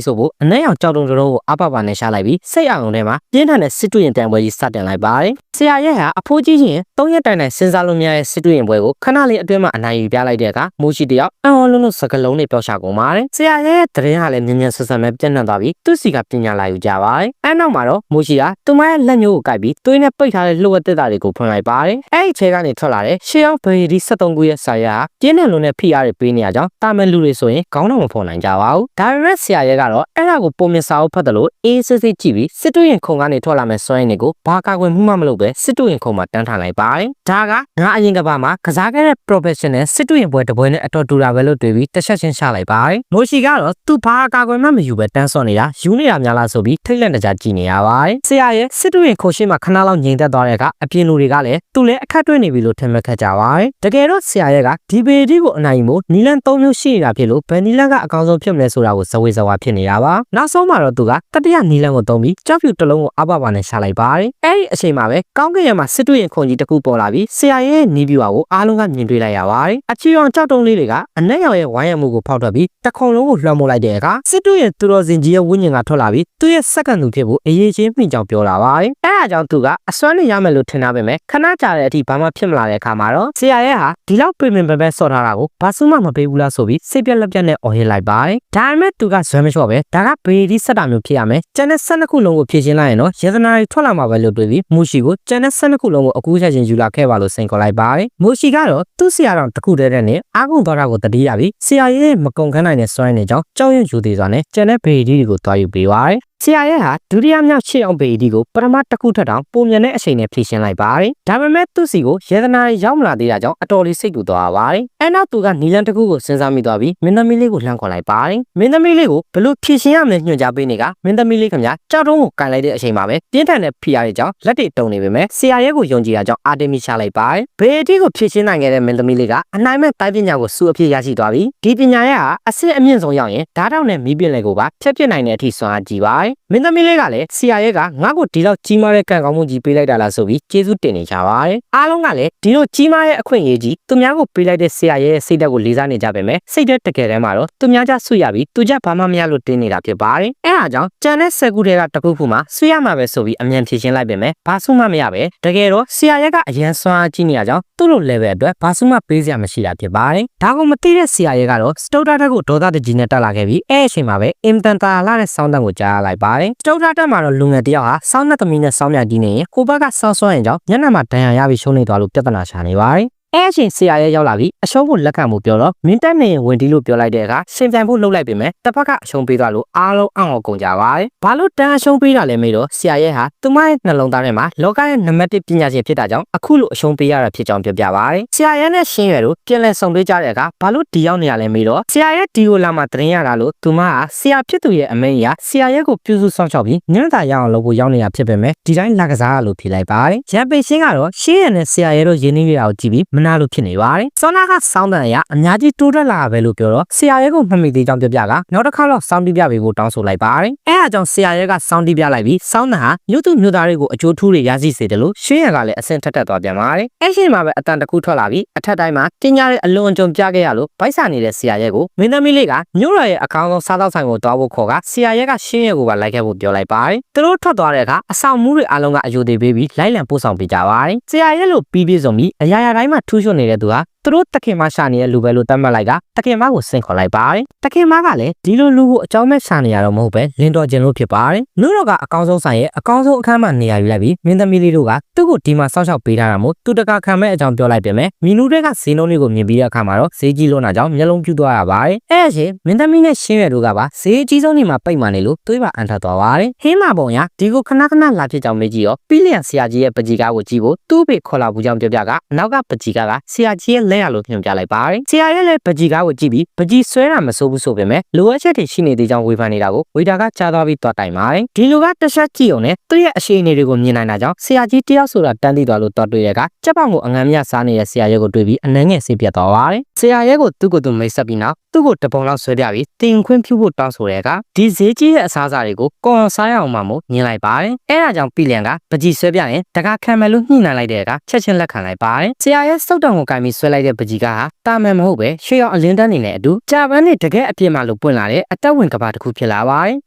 ဆို့ဖို့အနှဲ့အောင်ကြောက်တုံတုံကိုအပပနဲ့ရှာလိုက်ပြီးစိတ်အောင်ထဲမှာပြင်းထန်တဲ့စစ်တူရင်တန်ပွဲကြီးစတင်လိုက်ပါတယ်ဆရာရဲ့ဟာအဖိုးကြီးချင်း၃ရက်တိုင်တိုင်စဉ်းစားလို့မရတဲ့စစ်တူရင်ပွဲကိုခဏလေးအတွင်းမှာအနိုင်ယူပြလိုက်တဲ့အခါမိုးရှိတယောက်အံ့ဩလုံးစကလုံးနဲ့ပျောက်ရှာကုန်ပါတယ်ဆရာရဲ့တရင်ဟာလည်းမြင်မြန်ဆန်ဆန်ပဲပြန့်နှံ့သွားပြီးသူ့စီကပညာလာယူကြပါတယ်အဲနောက်မှာတော့မိုးရှိကသူမရဲ့လက်ညှိုးကိုကိုက်ပြီးသွေးနဲ့ပိတ်ထားတဲ့လှုပ်ဝက်တက်တာတွေကိုဖွင့်လိုက်ပါတယ်အဲဒီခြေကနေထွက်လာတဲ့ရှေးအောင်ဘေဒီ73ခုရဲ့ဆရာကပြင်းတဲ့လုံးနဲ့ဖိအားတွေပေးနေရကြောင်းတာမန်လူတွေဆိုရင်ခေါင်းတော့မဖော်နိုင်ကြပါဘူးဒါပေမဲ့ဆရာရဲ့ကတော့အဲ့ဒါကိုပုံမြင်စာအုပ်ဖတ်တယ်လို့အေးစစ်စစ်ကြည့်ပြီးစစ်တူရင်ခုံကနေထွက်လာမဲ့စွမ်းရည်တွေကိုဘာကာကွယ်မှုမှမလုပ်ပဲစစ်တူရင်ခုံမှာတန်းထားလိုက်ပါတယ်ဒါကငါအရင်ကဘာမှာကစားခဲ့တဲ့ professional စစ်တူရင်ပွဲတစ်ပွဲနဲ့အတော်တူတာပဲလို့တွေ့ပြီးတစ်ချက်ချင်းချလိုက်ပါတယ်မိုးရှိကတော့သူဘာကာကွယ်မှမယူပဲတန်းစော့နေတာယူနေတာများလားဆိုပြီးထိတ်လန့်တကြားကြည့်နေရပါတယ်ဆရာရဲ့စစ်တူရင်ခုံရှိမှခဏလောက်ငြိမ်သက်သွားတဲ့အခါအပြင်လူတွေကလည်းသူလည်းအခက်တွေ့နေပြီလို့ထင်မှတ်ခတ်ကြပါတယ်တကယ်တော့ဆရာရဲ့ကဒီဘေဒီကိုအနိုင်ယူဖို့နီလန်၃မျိုးရှိနေတာဖြစ်လို့ဘယ်နီလန်ကအကောင်းဆုံးဖြစ်မလဲဆိုတာကိုဇဝေဇဝါဖြစ်နေတာပါနောက်ဆုံးမှာတော့သူကတတိယနီလန်ကိုသုံးပြီးကြောက်ဖြူတစ်လုံးကိုအပပနဲ့ရှာလိုက်ပါတယ်အဲ့ဒီအချိန်မှာပဲကောင်းကင်ရမှာစစ်တူရင်ခုံကြီးတစ်ခုပေါ်လာပြီးဆရာရဲ့နီးပြူကိုအားလုံးကမြင်တွေ့လိုက်ရပါတယ်အချီအောင်ကြောက်တုံးလေးတွေကအနက်ရောင်ရဲ့ဝိုင်းရမှုကိုဖောက်ထွက်ပြီးတခုံလုံးကိုလွှမ်းမိုးလိုက်တဲ့အခါစစ်တူရင်သူတော်စင်ကြီးရဲ့ဝိညာဉ်ကထွက်လာပြီးသူ့ရဲ့စက္ကန့်သူဖြစ်ဖို့အရေးချင်းမှီကြောင်ပြောလာပါတယ်အဲ့ဒါကြောင့်သူကအစွမ်းနဲ့ရမယ်လို့ထင်တာပဲမဲ့ခဏကြာတဲ့အထိဘာမှဖြစ်မလာတဲ့အခါမှာတော့ဆရာရဲ့ဟာဒီလောက်ပြင်ပင်ပဲဆော့ထားတာကိုဘာမှမပေးဘူးလားဆိုပြီးစိတ်ပြက်လက်ပြက်နဲ့အော်ဟစ်လိုက်ပါတယ်ဒါပေမဲ့သူကဇွဲမလျှော့ပဲဒါကဘေဒီဆက်တာမျိုးဖြစ်ရမယ်ကျန်တဲ့12ခုလုံးကိုဖြည့်ရှင်းလိုက်ရင်တော့ယေသနာတွေထွက်လာမှာပဲလို့တွေးပြီးမူရှိကိုကျန်တဲ့12ခုလုံးကိုအကူးချက်ချင်းယူလာခဲ့ပါလို့စိန်ခေါ်လိုက်ပါတယ်မူရှိကတော့သူ့ဆရာတော်တစ်ခုတည်းနဲ့အာကုံသွားတာကိုတတိယပြီးဆရာရဲ့မကုံခန်းနိုင်တဲ့စွမ်းရည်နဲ့ကြောင့်ကြောက်ရွံ့ယူသေးစွာနဲ့ကျန်တဲ့ဘေဒီတွေကိုတွားယူပေးပါတယ်ဆရာရဲ့ဟာဒုတိယမြောက်ရှေ့အောင်ဘေဒီကိုပထမတစ်ခုထက်တောင်ပုံမြန်တဲ့အချိန်နဲ့ဖြည့်ရှင်းလိုက်ပါတယ်ဒါပေမဲ့သူ့စီကိုယေသနာရောက်မလာသေးတာကြောင့်အတော်လေးစိတ်တူသွားပါတယ်အဲနောက်သူကနီလန်တစ်ခုကိုစဉ်းစားမိသွားပြီးမင်းသမီးလေးကိုလှမ်းခေါ်လိုက်ပါတယ်မင်းသမီးလေးကိုဘလို့ဖြည့်ရှင်းရမလဲညွှန်ကြားပေးနေကမင်းသမီးလေးခင်ဗျာကြောက်တုံးကိုကန်လိုက်တဲ့အချိန်မှာပဲပြင်းထန်တဲ့ဖိအားတွေကြောင့်လက်တွေတုံနေပေမဲ့ဆရာရဲ့ကိုယုံကြည်တာကြောင့်အာတင်မီချလိုက်ပါတယ်ဘေဒီကိုဖြည့်ရှင်းနိုင်ခဲ့တဲ့မင်းသမီးလေးကအနိုင်မဲ့တိုင်းပညာကိုစုအဖြစ်ရရှိသွားပြီးဒီပညာရဲ့ဟာအဆင့်အမြင့်ဆုံးရောက်ရင်ဓာတ်တောက်နဲ့မီးပြင်းလေကိုပါဖျက်ပစ်နိုင်တဲ့အထိစွမ်းအားကြီးပါတယ်မင်းသမီးလေးကလည်းဆရာရဲ့ကငါ့ကိုဒီလောက်ကြီးမားတဲ့ကံကောင်းမှုကြီးပေးလိုက်တာလားဆိုပြီးကျေးဇူးတင်နေကြပါတယ်အားလုံးကလည်းဒီလိုကြီးမားတဲ့အခွင့်အရေးကြီးသူများကိုပေးလိုက်တဲ့ဆရာရဲ့စိတ်ဓာတ်ကိုလေးစားနေကြပေမဲ့စိတ်ဓာတ်တကယ်တမ်းမှာတော့သူများကြဆွရပြီးသူကြဘာမှမရလို့တင်းနေတာဖြစ်ပါတယ်အဲအားကြောင့်ကျန်တဲ့10ခုတည်းကတစ်ခုခုမှဆွရမှာပဲဆိုပြီးအမြန်ဖြေရှင်းလိုက်ပေမဲ့ဘာမှမရပဲတကယ်တော့ဆရာရဲ့ကအရန်စွမ်းအားကြီးနေရကြောင်းသူ့လို level အတွက်ဘာမှပေးစရာမရှိတာဖြစ်ပါတယ်ဒါကိုမသိတဲ့ဆရာရဲ့ကတော့စတုတ္ထတက်ကိုဒေါသတကြီးနဲ့တက်လာခဲ့ပြီးအဲအချိန်မှာပဲအင်တန်တာလာတဲ့ဆောင်းတန်ကိုကြားရလိုက်ပါတယ်စတုတ္ထတက်မှာတော့လူငယ်တယောက်ဟာဆောင်းနဲ့သမီးနဲ့ဆောင်းမြကြီးနေရင်ကိုဘက်ကဆောင်းဆွမ်းရင်ကြောင့်ညနေမှာဒဏ်ရာရပြီးရှုံးနေသွားလို့ပြဿနာရှာနေပါတယ်အဲ့အချိန်ဆရာရဲ့ရောက်လာပြီးအရှုံးကိုလက်ခံမှုပြောတော့မင်းတက်နေရင်ဝင်ဒီလို့ပြောလိုက်တဲ့အခါရှင်ပြန်ဖို့လှုပ်လိုက်ပေမဲ့တစ်ဖက်ကအရှုံးပေးသွားလို့အားလုံးအံ့ဩကုန်ကြပါတယ်။ဘာလို့တန်းအရှုံးပေးတာလဲမေးတော့ဆရာရဲ့ဟာသူမရဲ့နှလုံးသားထဲမှာလောကရဲ့နံပါတ်1ပညာရှင်ဖြစ်တာကြောင့်အခုလိုအရှုံးပေးရတာဖြစ်ကြောင်းပြောပြပါတယ်။ဆရာရဲ့နဲ့ရှင်းရွယ်တို့ပြန်လည်ဆုံတွေ့ကြတဲ့အခါဘာလို့ဒီရောက်နေရလဲမေးတော့ဆရာရဲ့ဒီကိုလာမှသတင်းရတာလို့သူမကဆရာဖြစ်သူရဲ့အမိန့်အရဆရာရဲ့ကိုပြုစုဆောင်ချောက်ပြီးညံ့တာရအောင်လုပ်ဖို့ရောက်နေတာဖြစ်ပေမဲ့ဒီတိုင်းလာကစားရလို့ဖြေလိုက်ပါတယ်။ရန်ပေရှင်းကတော့ရှင်းရနဲ့ဆရာရဲ့တို့ရင်းနှီးရအောင်ကြည့်ပြီးမ နာလို့ဖြစ်နေပါတယ်စောနာကစောင်းတန်ရအများကြီးတိုးတက်လာပဲလို့ပြောတော့ဆရာရဲကိုမှတ်မိသေးကြောင်းပြပြကနောက်တစ်ခါတော့စောင်းတီးပြပေးဖို့တောင်းဆိုလိုက်ပါတယ်အဲအားကြောင့်ဆရာရဲကစောင်းတီးပြလိုက်ပြီးစောင်းတန်ဟာမြို့သူမြို့သားတွေကိုအကျိုးထူးတွေရရှိစေတယ်လို့ရှင်းရကလည်းအဆင့်ထက်တက်သွားပြန်ပါတယ်အဲရှင်းမှာပဲအတန်တစ်ခုထွက်လာပြီးအထက်တိုင်းမှာတင်ညာတဲ့အလွန်အကျွံပြခဲ့ရလို့ဗိုက်စာနေတဲ့ဆရာရဲကိုမင်းသမီးလေးကမြို့တော်ရဲ့အကောင်းဆုံးစားသောက်ဆိုင်ကိုတွားဖို့ခေါ်ကဆရာရဲကရှင်းရဲကိုပါလိုက်ခဲ့ဖို့ပြောလိုက်ပါတယ်သူတို့ထွက်သွားတဲ့အခါအဆောင်မှုတွေအားလုံးကအယုဒေပေးပြီးလိုက်လံပို့ဆောင်ပေးကြပါတယ်ဆရာရဲလို့ပြီးဆုံးပြီးအရာရာတိုင်းမှာထူးချွန်နေတဲ့သူဟာသူတို့တခင်မရှာနေတဲ့လူပဲလို့သတ်မှတ်လိုက်ကတခင်မကိုဆင့်ခေါ်လိုက်ပါတယ်တခင်မကလည်းဒီလိုလူကိုအကြောင်းမဲ့ရှာနေရတော့မဟုတ်ပဲလင်းတော်ကျင်လို့ဖြစ်ပါတယ်မြို့တော်ကအကောင်းဆုံးဆိုင်ရဲ့အကောင်းဆုံးအခန်းမှာနေရာယူလိုက်ပြီးမင်းသမီးလေးတို့ကသူ့ကိုဒီမှာစောင့်ရှောက်ပေးထားတာမို့သူတကာခံမဲ့အကြောင်းပြောလိုက်ပြင်မဲ့မီနူတွေကဈေးနှုန်းလေးကိုမြင်ပြီးတဲ့အခါမှာတော့ဈေးကြီးလွန်းတာကြောင့်မျက်လုံးပြူသွားရပါတယ်အဲ့အချိန်မင်းသမီးနဲ့ရှင်းရတို့ကပါဈေးအကြီးဆုံးနေမှာပိတ်မှနေလို့တွေးပါအန်ထသွားပါတယ်ဟင်းမပုံရဒီကိုခဏခဏလာဖြစ်ကြောင်းမေးကြည့်ရောပြီးလျံဆရာကြီးရဲ့ပကြီးကားကိုကြည့်ဖို့သူ့ဖေခေါ်လာဘူးကြောင်းပြပြကအနောက်ကပကြီးကားကဆရာကြီးရဲ့လက်ရလို့ညွှန်ပြလိုက်ပါတယ်ဆရာရဲ့လည်းပကြီးကားကိုကြည့်ပြီးပကြီးဆွဲတာမစိုးဘူးဆိုပေမဲ့လိုအပ်ချက်တွေရှိနေသေးကြောင်းဝေဖန်နေတာကိုဝေတာကကြားသွားပြီးသွားတိုင်ပါတယ်ဒီလူကတခြားကြည့်အောင်နဲ့သူ့ရဲ့အခြေအနေတွေကိုမြင်နိုင်တာကြောင့်ဆရာကြီးတယောက်ဆိုတာတန်းသိသွားလို့တော်တွေ့ရကကြက်ပောင်ကိုအငံမြစားနေတဲ့ဆရာရဲ့ကိုတွေ့ပြီးအနှဲငယ်ဆေးပြတ်သွားပါတယ်ဆရာရဲ့ကိုသူ့ကိုယ်သူမိတ်ဆက်ပြီးနောက်သူ့ကိုတပုံလောက်ဆွဲပြပြီးတင်ခွင့်ပြုဖို့တောင်းဆိုတဲ့အခါဒီဈေးကြီးရဲ့အစားအစာတွေကိုကော်စားရအောင်မှမို့မြင်လိုက်ပါတယ်အဲဒါကြောင့်ပြည်လန်ကပကြီးဆွဲပြရင်တကားခံမယ်လို့ညှိနှိုင်းလိုက်တဲ့အခါချက်ချင်းလက်ခံလိုက်ပါတယ်ဆရာရဲ့စုတ်တောင်ကိုကင်ပြီးဆွဲလိုက်တဲ့ပကြီးကဟာတာမန်မဟုတ်ပဲရွှေရောင်အလင်းတန်းနေတဲ့အတူကြာပန်းနဲ့တကယ်အပြစ်မှလို့ပွင့်လာတဲ့အတက်ဝင်ကဘာတစ်ခုဖြစ်လာပါတယ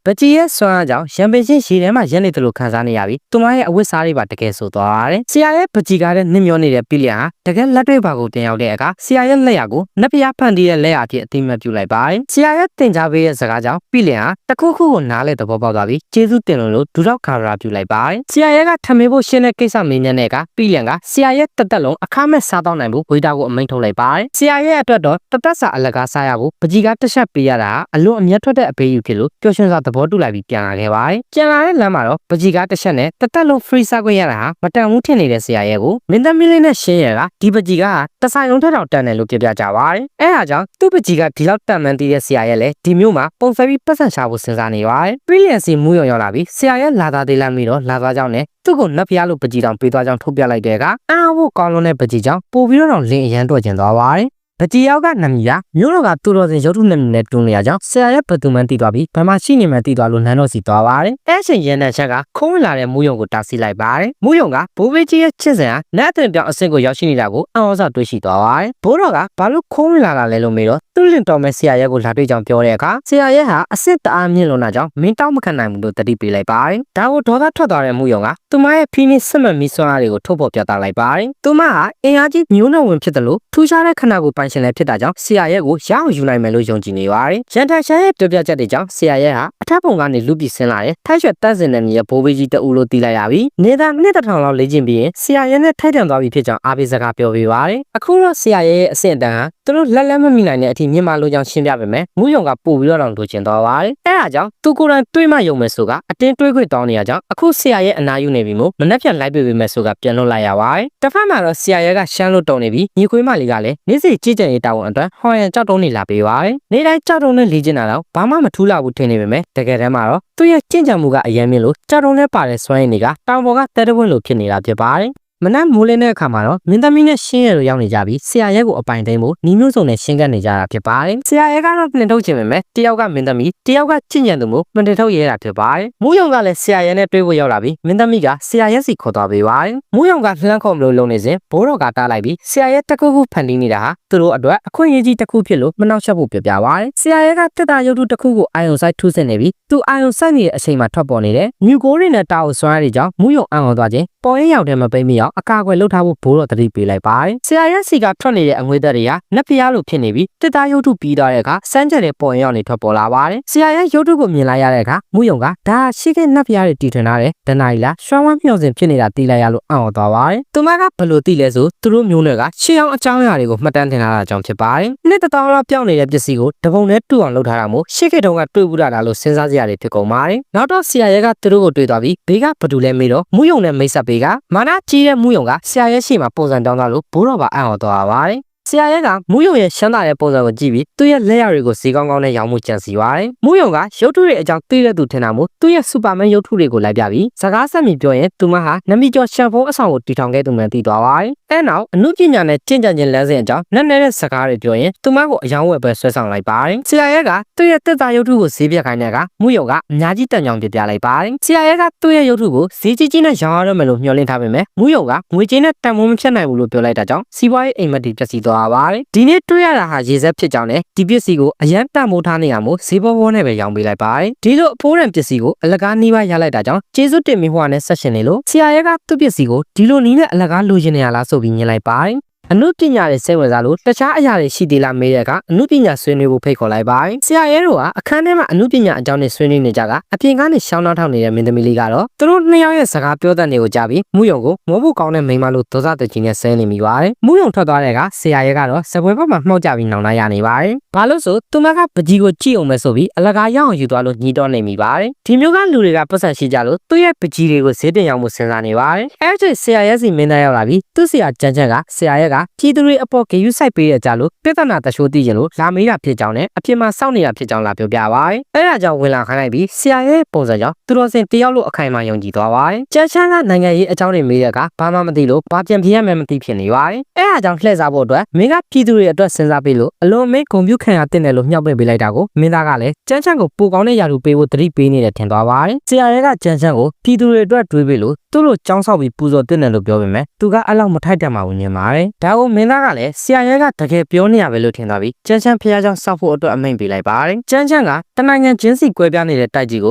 ်ပကြီးရဲ့ဆွမ်းအားကြောင့်ရံပင်ချင်းရေထဲမှာရက်နေတယ်လို့ခံစားနေရပြီးသူမရဲ့အဝတ်စားတွေပါတကယ်ဆိုသွားပါတယ်ဆရာရဲ့ပကြီးကားတဲ့နစ်မျောနေတဲ့ပြည်လန်ဟာတကယ်လက်တွေ့ပါကိုတင်ရောက်တဲ့အခါဆရာရဲ့လက်ရကိုနတ်ဖျားဖန်တီးရဲ့လက်ရအဖြစ်အသိမှတ်ပြုလိုက်ပါတယ်ဆရာရဲ့တင်ကြားပေးတဲ့စကားကြောင့်ပြည်လန်ဟာတခုခုကိုနားလဲသဘောပေါက်သွားပြီးကျေးဇူးတင်လို့ဒူတော့ခါရာပြုလိုက်ပါတယ်ဆရာရဲ့ကထမင်းဖို့ရှင်းတဲ့ကိစ္စမင်းညံ့တဲ့အခါပြည်လန်ကဆရာရဲ့တက်တက်လုံးအခမဲ့စားတော့နိုင်ဖို့ဝေတာကိုအမိန့်ထုတ်လိုက်ပါတယ်ဆရာရဲ့အတွက်တော့တသက်စာအလကားစားရဖို့ပကြီးကတစ်ချက်ပေးရတာအလွန်အမျက်ထွက်တဲ့အပေးယူဖြစ်လို့ပျော်ရွှင်စွာသဘောတူလိုက်ပြီးပြန်လာခဲ့ပါတယ်ပြန်လာတဲ့လမ်းမှာတော့ပကြီးကတစ်ချက်နဲ့တသက်လုံး free စားခွင့်ရတာဟာမတန်ဘူးထင်နေတဲ့ဆရာရဲ့ကိုမင်းသမီးလေးနဲ့ရှင်းရကဒီပကြီးကတဆိုင်လုံးထက်တောင်တန်တယ်လို့ပြပြကြပါတယ်အဲဒါကြောင့်သူ့ပကြီးကဒီလောက်တန်မှန်တည်တဲ့ဆရာရဲ့လည်းဒီမျိုးမှာပုံစံပြီးပတ်စံရှာဖို့စဉ်းစားနေပါတယ် brilliance မူးရောက်လာပြီးဆရာရဲ့လာသားသေးလမ်းပြီးတော့လာသားကြောင့်နဲ့သူ့ကိုနတ်ဖျားလို့ပကြီးတောင်ပေးသွားကြောင်းထုတ်ပြလိုက်တဲ့အခါအားဖို့ကောင်းလွန်းတဲ့ပကြီးကြောင့်ပို့ပြီးတော့လင်းအရန်တော့ကျင်သွားပါတယ်ပကြီးယောက်ကနမီကမြို့တော်ကသူတော်စင်ရုပ်ထုနမီနဲ့တွန်းနေရကြောင်းဆရာရဲ့ဘသူမှန်တီးသွားပြီးဘယ်မှာရှိနေမှန်းတီးသွားလို့နန်းတော်စီသွားပါတယ်။အဲချိန်ရန်တဲ့ချက်ကခုံးဝင်လာတဲ့မူယုံကိုတားဆီးလိုက်ပါတယ်။မူယုံကဘိုးဘေးကြီးရဲ့ချစ်စံဟာနတ်အသွင်ပြောင်းအဆင့်ကိုရောက်ရှိနေတာကိုအံ့ဩစတွေ့ရှိသွားပါတယ်။ဘိုးတော်ကဘာလို့ခုံးဝင်လာတာလဲလို့မေးတော့သူ့လင်တော်မဲ့ဆရာရဲ့ကိုလာတွေ့ကြောင်းပြောတဲ့အခါဆရာရဲ့ဟာအစ်စ်တအားမြင့်လွန်တာကြောင့်မင်းတောင်းမခံနိုင်ဘူးလို့တတိပေးလိုက်ပါတယ်။ဒါကိုဒေါသထွက်သွားတဲ့မူယုံကသူမရဲ့ဖိနှိစစ်မှန်မီစွမ်းအားတွေကိုထုတ်ဖော်ပြသလိုက်ပါတယ်။သူမဟာအင်အားကြီးမျိုးနွယ်ဝင်ဖြစ်တယ်လို့ထူးခြားတဲ့ခန္ဓာကိုယ်ပိုင်ရှင်လည်းဖြစ်တာကြောင့်ဆရာရဲ့ကိုရအောင်ယူနိုင်မယ်လို့ယုံကြည်နေပါတယ်။ရန်ထန်ရှမ်းရဲ့ပြောပြချက်တွေကြောင့်ဆရာရဲ့ဟာအထက်ပုံကနေလူပြီးဆင်းလာတဲ့ထိုက်ရွှေတက်စင်တဲ့မြေဘိုးဘေးကြီးတအူလို့တီးလိုက်ရပြီ။နေတာမိနစ်တစ်ထောင်လောက်လေ့ကျင့်ပြီးရင်ဆရာရဲ့နဲ့ထိုက်တန်သွားပြီဖြစ်ကြောင်းအားပေးစကားပြောပေးပါတယ်။အခုတော့ဆရာရဲ့အဆင့်အတန်းဟာသူတို့လက်မမိနိုင်တဲ့အထိမြင့်မာလို့ကြောင်းရှင်းပြပေးမယ်။မူးယုံကပို့ပြီးတော့တောင်လိုချင်သွားပါတယ်။အဲဒါကြောင့်သူကိုယ်တိုင်တွေးမှယုံမယ်ဆိုကအတင်းတွေးခွင့်တောင်းနေရကြောင်းအခုဆရာရဲ့အနာယူနေပြီမို့မနှက်ဖြတ်လိုက်ပေးမယ်ဆိုကပြန်လွတ်လိုက်ရပါတယ်။တစ်ဖက်မှာတော့ဆရာရဲ့ကရှမ်းလို့တုံနေပြီးညီခွေးမလေးကလည်းနေ့စီကြည်ကြံရေးတာဝန်အတွက်ဟော်ရန်ကြောက်တုံးနေလာပေးပါတယ်။နေ့တိုင်းကြောက်တုံးနဲ့လေ့ကျင့်တာတော့ဘာမှမထူးလာဘူးထင်နေပေမဲ့တကယ်တမ်းမှာတော့သူ့ရဲ့ကြင်ကြံမှုကအယမ်းမြင့်လို့ကြောက်တုံးနဲ့ပါတဲ့စွမ်းရည်တွေကတောင်ပေါ်ကတဲတဝင်းလိုဖြစ်နေတာဖြစ်ပါတယ်။မနက်မိုးလင်းတဲ့အခါမှာတော့မင်းသမီးနဲ့ရှင်းရလို့ရောက်နေကြပြီးဆရာရဲကိုအပိုင်သိမ်းဖို့ညီမျိုးစုံနဲ့ရှင်းကပ်နေကြတာဖြစ်ပါတယ်။ဆရာရဲကတော့နှင်ထုတ်ခြင်းပဲမဲ့တယောက်ကမင်းသမီးတယောက်ကချင့်ကြံသူမို့မနှင်ထုတ်ရဲတာဖြစ်ပါတယ်။မူးယုံကလည်းဆရာရဲနဲ့တွေ့ဖို့ရောက်လာပြီးမင်းသမီးကဆရာရဲစီခေါ်သွားပေးပါတယ်။မူးယုံကလှမ်းခေါ်မလို့လုံနေစဉ်ဘိုးတော်ကတားလိုက်ပြီးဆရာရဲတခုခုဖန်တီးနေတာဟာသူတို့အတွက်အခွင့်အရေးကြီးတစ်ခုဖြစ်လို့မနှောက်ယှက်ဖို့ပြပြပါတယ်။ဆရာရဲကတက်တာရုပ်ထုတစ်ခုကိုအာယုံဆိုင်ထူးဆင်နေပြီးသူအာယုံဆိုင်နေတဲ့အချိန်မှာထွက်ပေါ်နေတဲ့မြူကိုးတွေနဲ့တာအုပ်စွမ်းရည်ကြောင့်မူးယုံအံ့ဩသွားခြင်းပေါ်ရင်ရောက်တဲ့မပိမ့်မရောက်အကာအကွယ်လုပ်ထားဖို့ဘိုးတော်တတိပေးလိုက်ပါတယ်။ဆရာရဲစီကထွက်နေတဲ့အငွေသက်တွေကနတ်ဖျားလိုဖြစ်နေပြီးတက်တာရုပ်ထုပြီးသွားတဲ့အခါစမ်းကြတဲ့ပေါ်ရင်ရောက်နေထွက်ပေါ်လာပါတယ်။ဆရာရဲရုပ်ထုကိုမြင်လိုက်ရတဲ့အခါမူးယုံကဒါရှိတဲ့နတ်ဖျားတွေတီထွင်ထားတဲ့ဒနာရီလားရွှမ်းဝမ်းမျှော်စင်ဖြစ်နေတာသိလိုက်ရလို့အံ့ဩသွားပါတယ်။သူမကဘယ်လိုသိလဲဆိုသူတို့မျိုးနွယ်ကရှေးအောင်အကြောင်းအရာတွေကိုမှတ်တမ်းတင်ထားတာကြောင့်ဖြစ်ပါတယ်။နှစ်တောင်လောက်ပြောင်းနေတဲ့ပစ္စည်းကိုတပုံနဲ့တူအောင်လုပ်ထားတာမို့ရှေ့ခေတ်တုန်းကတွေ့ဘူးတာလို့စဉ်းစားစရာတွေဖြစ်ကုန်ပါတယ်။နောက်တော့ဆရာရဲကသူတို့ကိုတွေ့သွားပြီးဘေးကဘသူလဲမေးတော့မူးယုံနဲ့မိတ်ဆက်ဘေးကမာနကြီးတဲ့မူးယုံကဆရာရဲရှိမှပုံစံတောင်းသွားလို့ဘိုးတော်ပါအံ့ဩသွားပါတယ်။ဆရာရဲကမူးယုံရဲ့ရှမ်းသာတဲ့ပုံစံကိုကြည့်ပြီးသူ့ရဲ့လက်ရတွေကိုစီကောင်းကောင်းနဲ့ရောင်းမှုကြံစီပါတယ်။မူးယုံကရုပ်ထုတွေအကြောင်းသိတဲ့သူထင်တာမို့သူ့ရဲ့စူပါမန်ရုပ်ထုတွေကိုလိုက်ပြပြီးစကားဆက်မိပြောရင်သူမဟာနမီကျော်ရှမ်ဖုန်းအဆောင်ကိုတီထောင်ခဲ့သူမှန်သိသွားပါတယ် အဲနောက်အမှုပညာနဲ့ကျင့်ကြံခြင်းလမ်းစဉ်အကြောင်းနက်နဲတဲ့စကားတွေပြောရင်သူမကိုအယောင်ဝယ်ပဲဆွဲဆောင်လိုက်ပါတယ်ဆရာရဲကသူ့ရဲ့တက်တာရုပ်ထုကိုဈေးပြခိုင်းတဲ့ကမူယုံကအများကြီးတန်ကြောင်ပြပြလိုက်ပါတယ်ဆရာရဲကသူ့ရဲ့ရုပ်ထုကိုဈေးကြီးကြီးနဲ့ရောင်းရတော့မယ်လို့မျှော်လင့်ထားပေမဲ့မူယုံကငွေကြေးနဲ့တန်ဖိုးမဖြစ်နိုင်ဘူးလို့ပြောလိုက်တာကြောင့်စီးပွားရေးအိမ်မက်တွေပျက်စီးသွားပါတယ်ဒီနေ့တွေ့ရတာဟာရေစက်ဖြစ်ကြောင်းနဲ့ဒီပစ္စည်းကိုအရန်တန်ဖိုးထားနေရမို့ဈေးပေါ်ပေါ်နဲ့ပဲရောင်းပေးလိုက်ပါတယ်ဒီလိုအဖိုးရန်ပစ္စည်းကိုအလကားနှီးပါရလိုက်တာကြောင့်ကျေးဇူးတင်မိဟွာနဲ့ဆက်ရှင်နေလို့ဆရာရဲကသူ့ပစ္စည်းကိုဒီလိုနည်းနဲ့အလကားလိုချင်နေရလားဆိုပြီးညင်လိုက်ပါတယ်အနုပညာတွေစိတ်ဝင်စားလို့တခြားအရာတွေရှိသေးလားမေးတဲ့အခါအနုပညာဆွေးနွေးဖို့ဖိတ်ခေါ်လိုက်ပါတယ်ဆရာရဲတို့ကအခန်းထဲမှာအနုပညာအကြောင်းနဲ့ဆွေးနွေးနေကြကအပြင်ကနေရှောင်းနှောင်းထောက်နေတဲ့မင်းသမီးလေးကတော့သူတို့နှစ်ယောက်ရဲ့စကားပြောတတ်တွေကိုကြားပြီးမူယုံကိုမောဖို့ကောင်းတဲ့မိန်းမလို့ဒေါသတကြီးနဲ့ဆဲနေမိပါတယ်မူယုံထွက်သွားတဲ့ကဆရာရဲကတော့စပွဲဘက်မှာမှောက်ကြပြီးနောင်တရနေပါတယ်ဘာလို့ဆိုသူမကပကြီးကိုကြည့်အောင်မဲဆိုပြီးအလကားရအောင်ယူသွားလို့ညီတော့နေမိပါတယ်ဒီမျိုးကလူတွေကပတ်စံရှိကြလို့သူ့ရဲ့ပကြီးတွေကိုဈေးတင်ရောက်မှုစဉ်းစားနေပါတယ်အဲ့ဒီဆရာရဲစီမင်းသားရောက်လာပြီးသူ့ဆရာကြမ်းကြမ်းကဆရာရဲကပြည်သူတွေပေါ်ဂေယူဆိုင်ပေးရကြလို့ပြဿနာတရှိုးသိရင်လို့လာမေးတာဖြစ်ကြောင်းနဲ့အပြင်မှာစောင့်နေတာဖြစ်ကြောင်းလာပြောပြပါတယ်။အဲဒါကြောင့်ဝင်လာခိုင်းလိုက်ပြီးဆရာရဲ့ပုံစံကြောင့်သူတော်စင်တယောက်လို့အခိုင်အမာယုံကြည်သွားပါတယ်။ကျန်းချမ်းကနိုင်ငံရေးအကြောင်းတွေမေးတဲ့အခါဘာမှမသိလို့ဘာပြန်ပြရမှန်းမသိဖြစ်နေပါတယ်။အဲဒါကြောင့်လှည့်စားဖို့အတွက်မင်းကပြည်သူတွေအတွက်စဉ်းစားပေးလို့အလွန်မင်းဂုဏ်ပြုခံရတဲ့တယ်လို့မြှောက်ပင့်ပေးလိုက်တာကိုမင်းသားကလည်းကျန်းချမ်းကိုပိုကောင်းတဲ့ယာရုပေးဖို့တတိပေးနေတယ်ထင်သွားပါတယ်။ဆရာရဲ့ကကျန်းချမ်းကိုပြည်သူတွေအတွက်တွေးပေးလို့သူ့လိုကြောင်းဆောက်ပြီးပူဇော်တဲ့တယ်လို့ပြောပေမဲ့သူကအဲ့လောက်မထိုက်တန်ပါဘူးညင်ပါတယ်။ဒါကိုမင်းသားကလည်းဆရာရဲ့ကတကယ်ပြောနေရပဲလို့ထင်သွားပြီးကျန်းချမ်းဖះเจ้าစောက်ဖို့အတွက်အမိန့်ပေးလိုက်ပါတယ်ကျန်းချမ်းကတနိုင်ငံချင်းစီကွဲပြားနေတဲ့တိုက်ကြီးကိ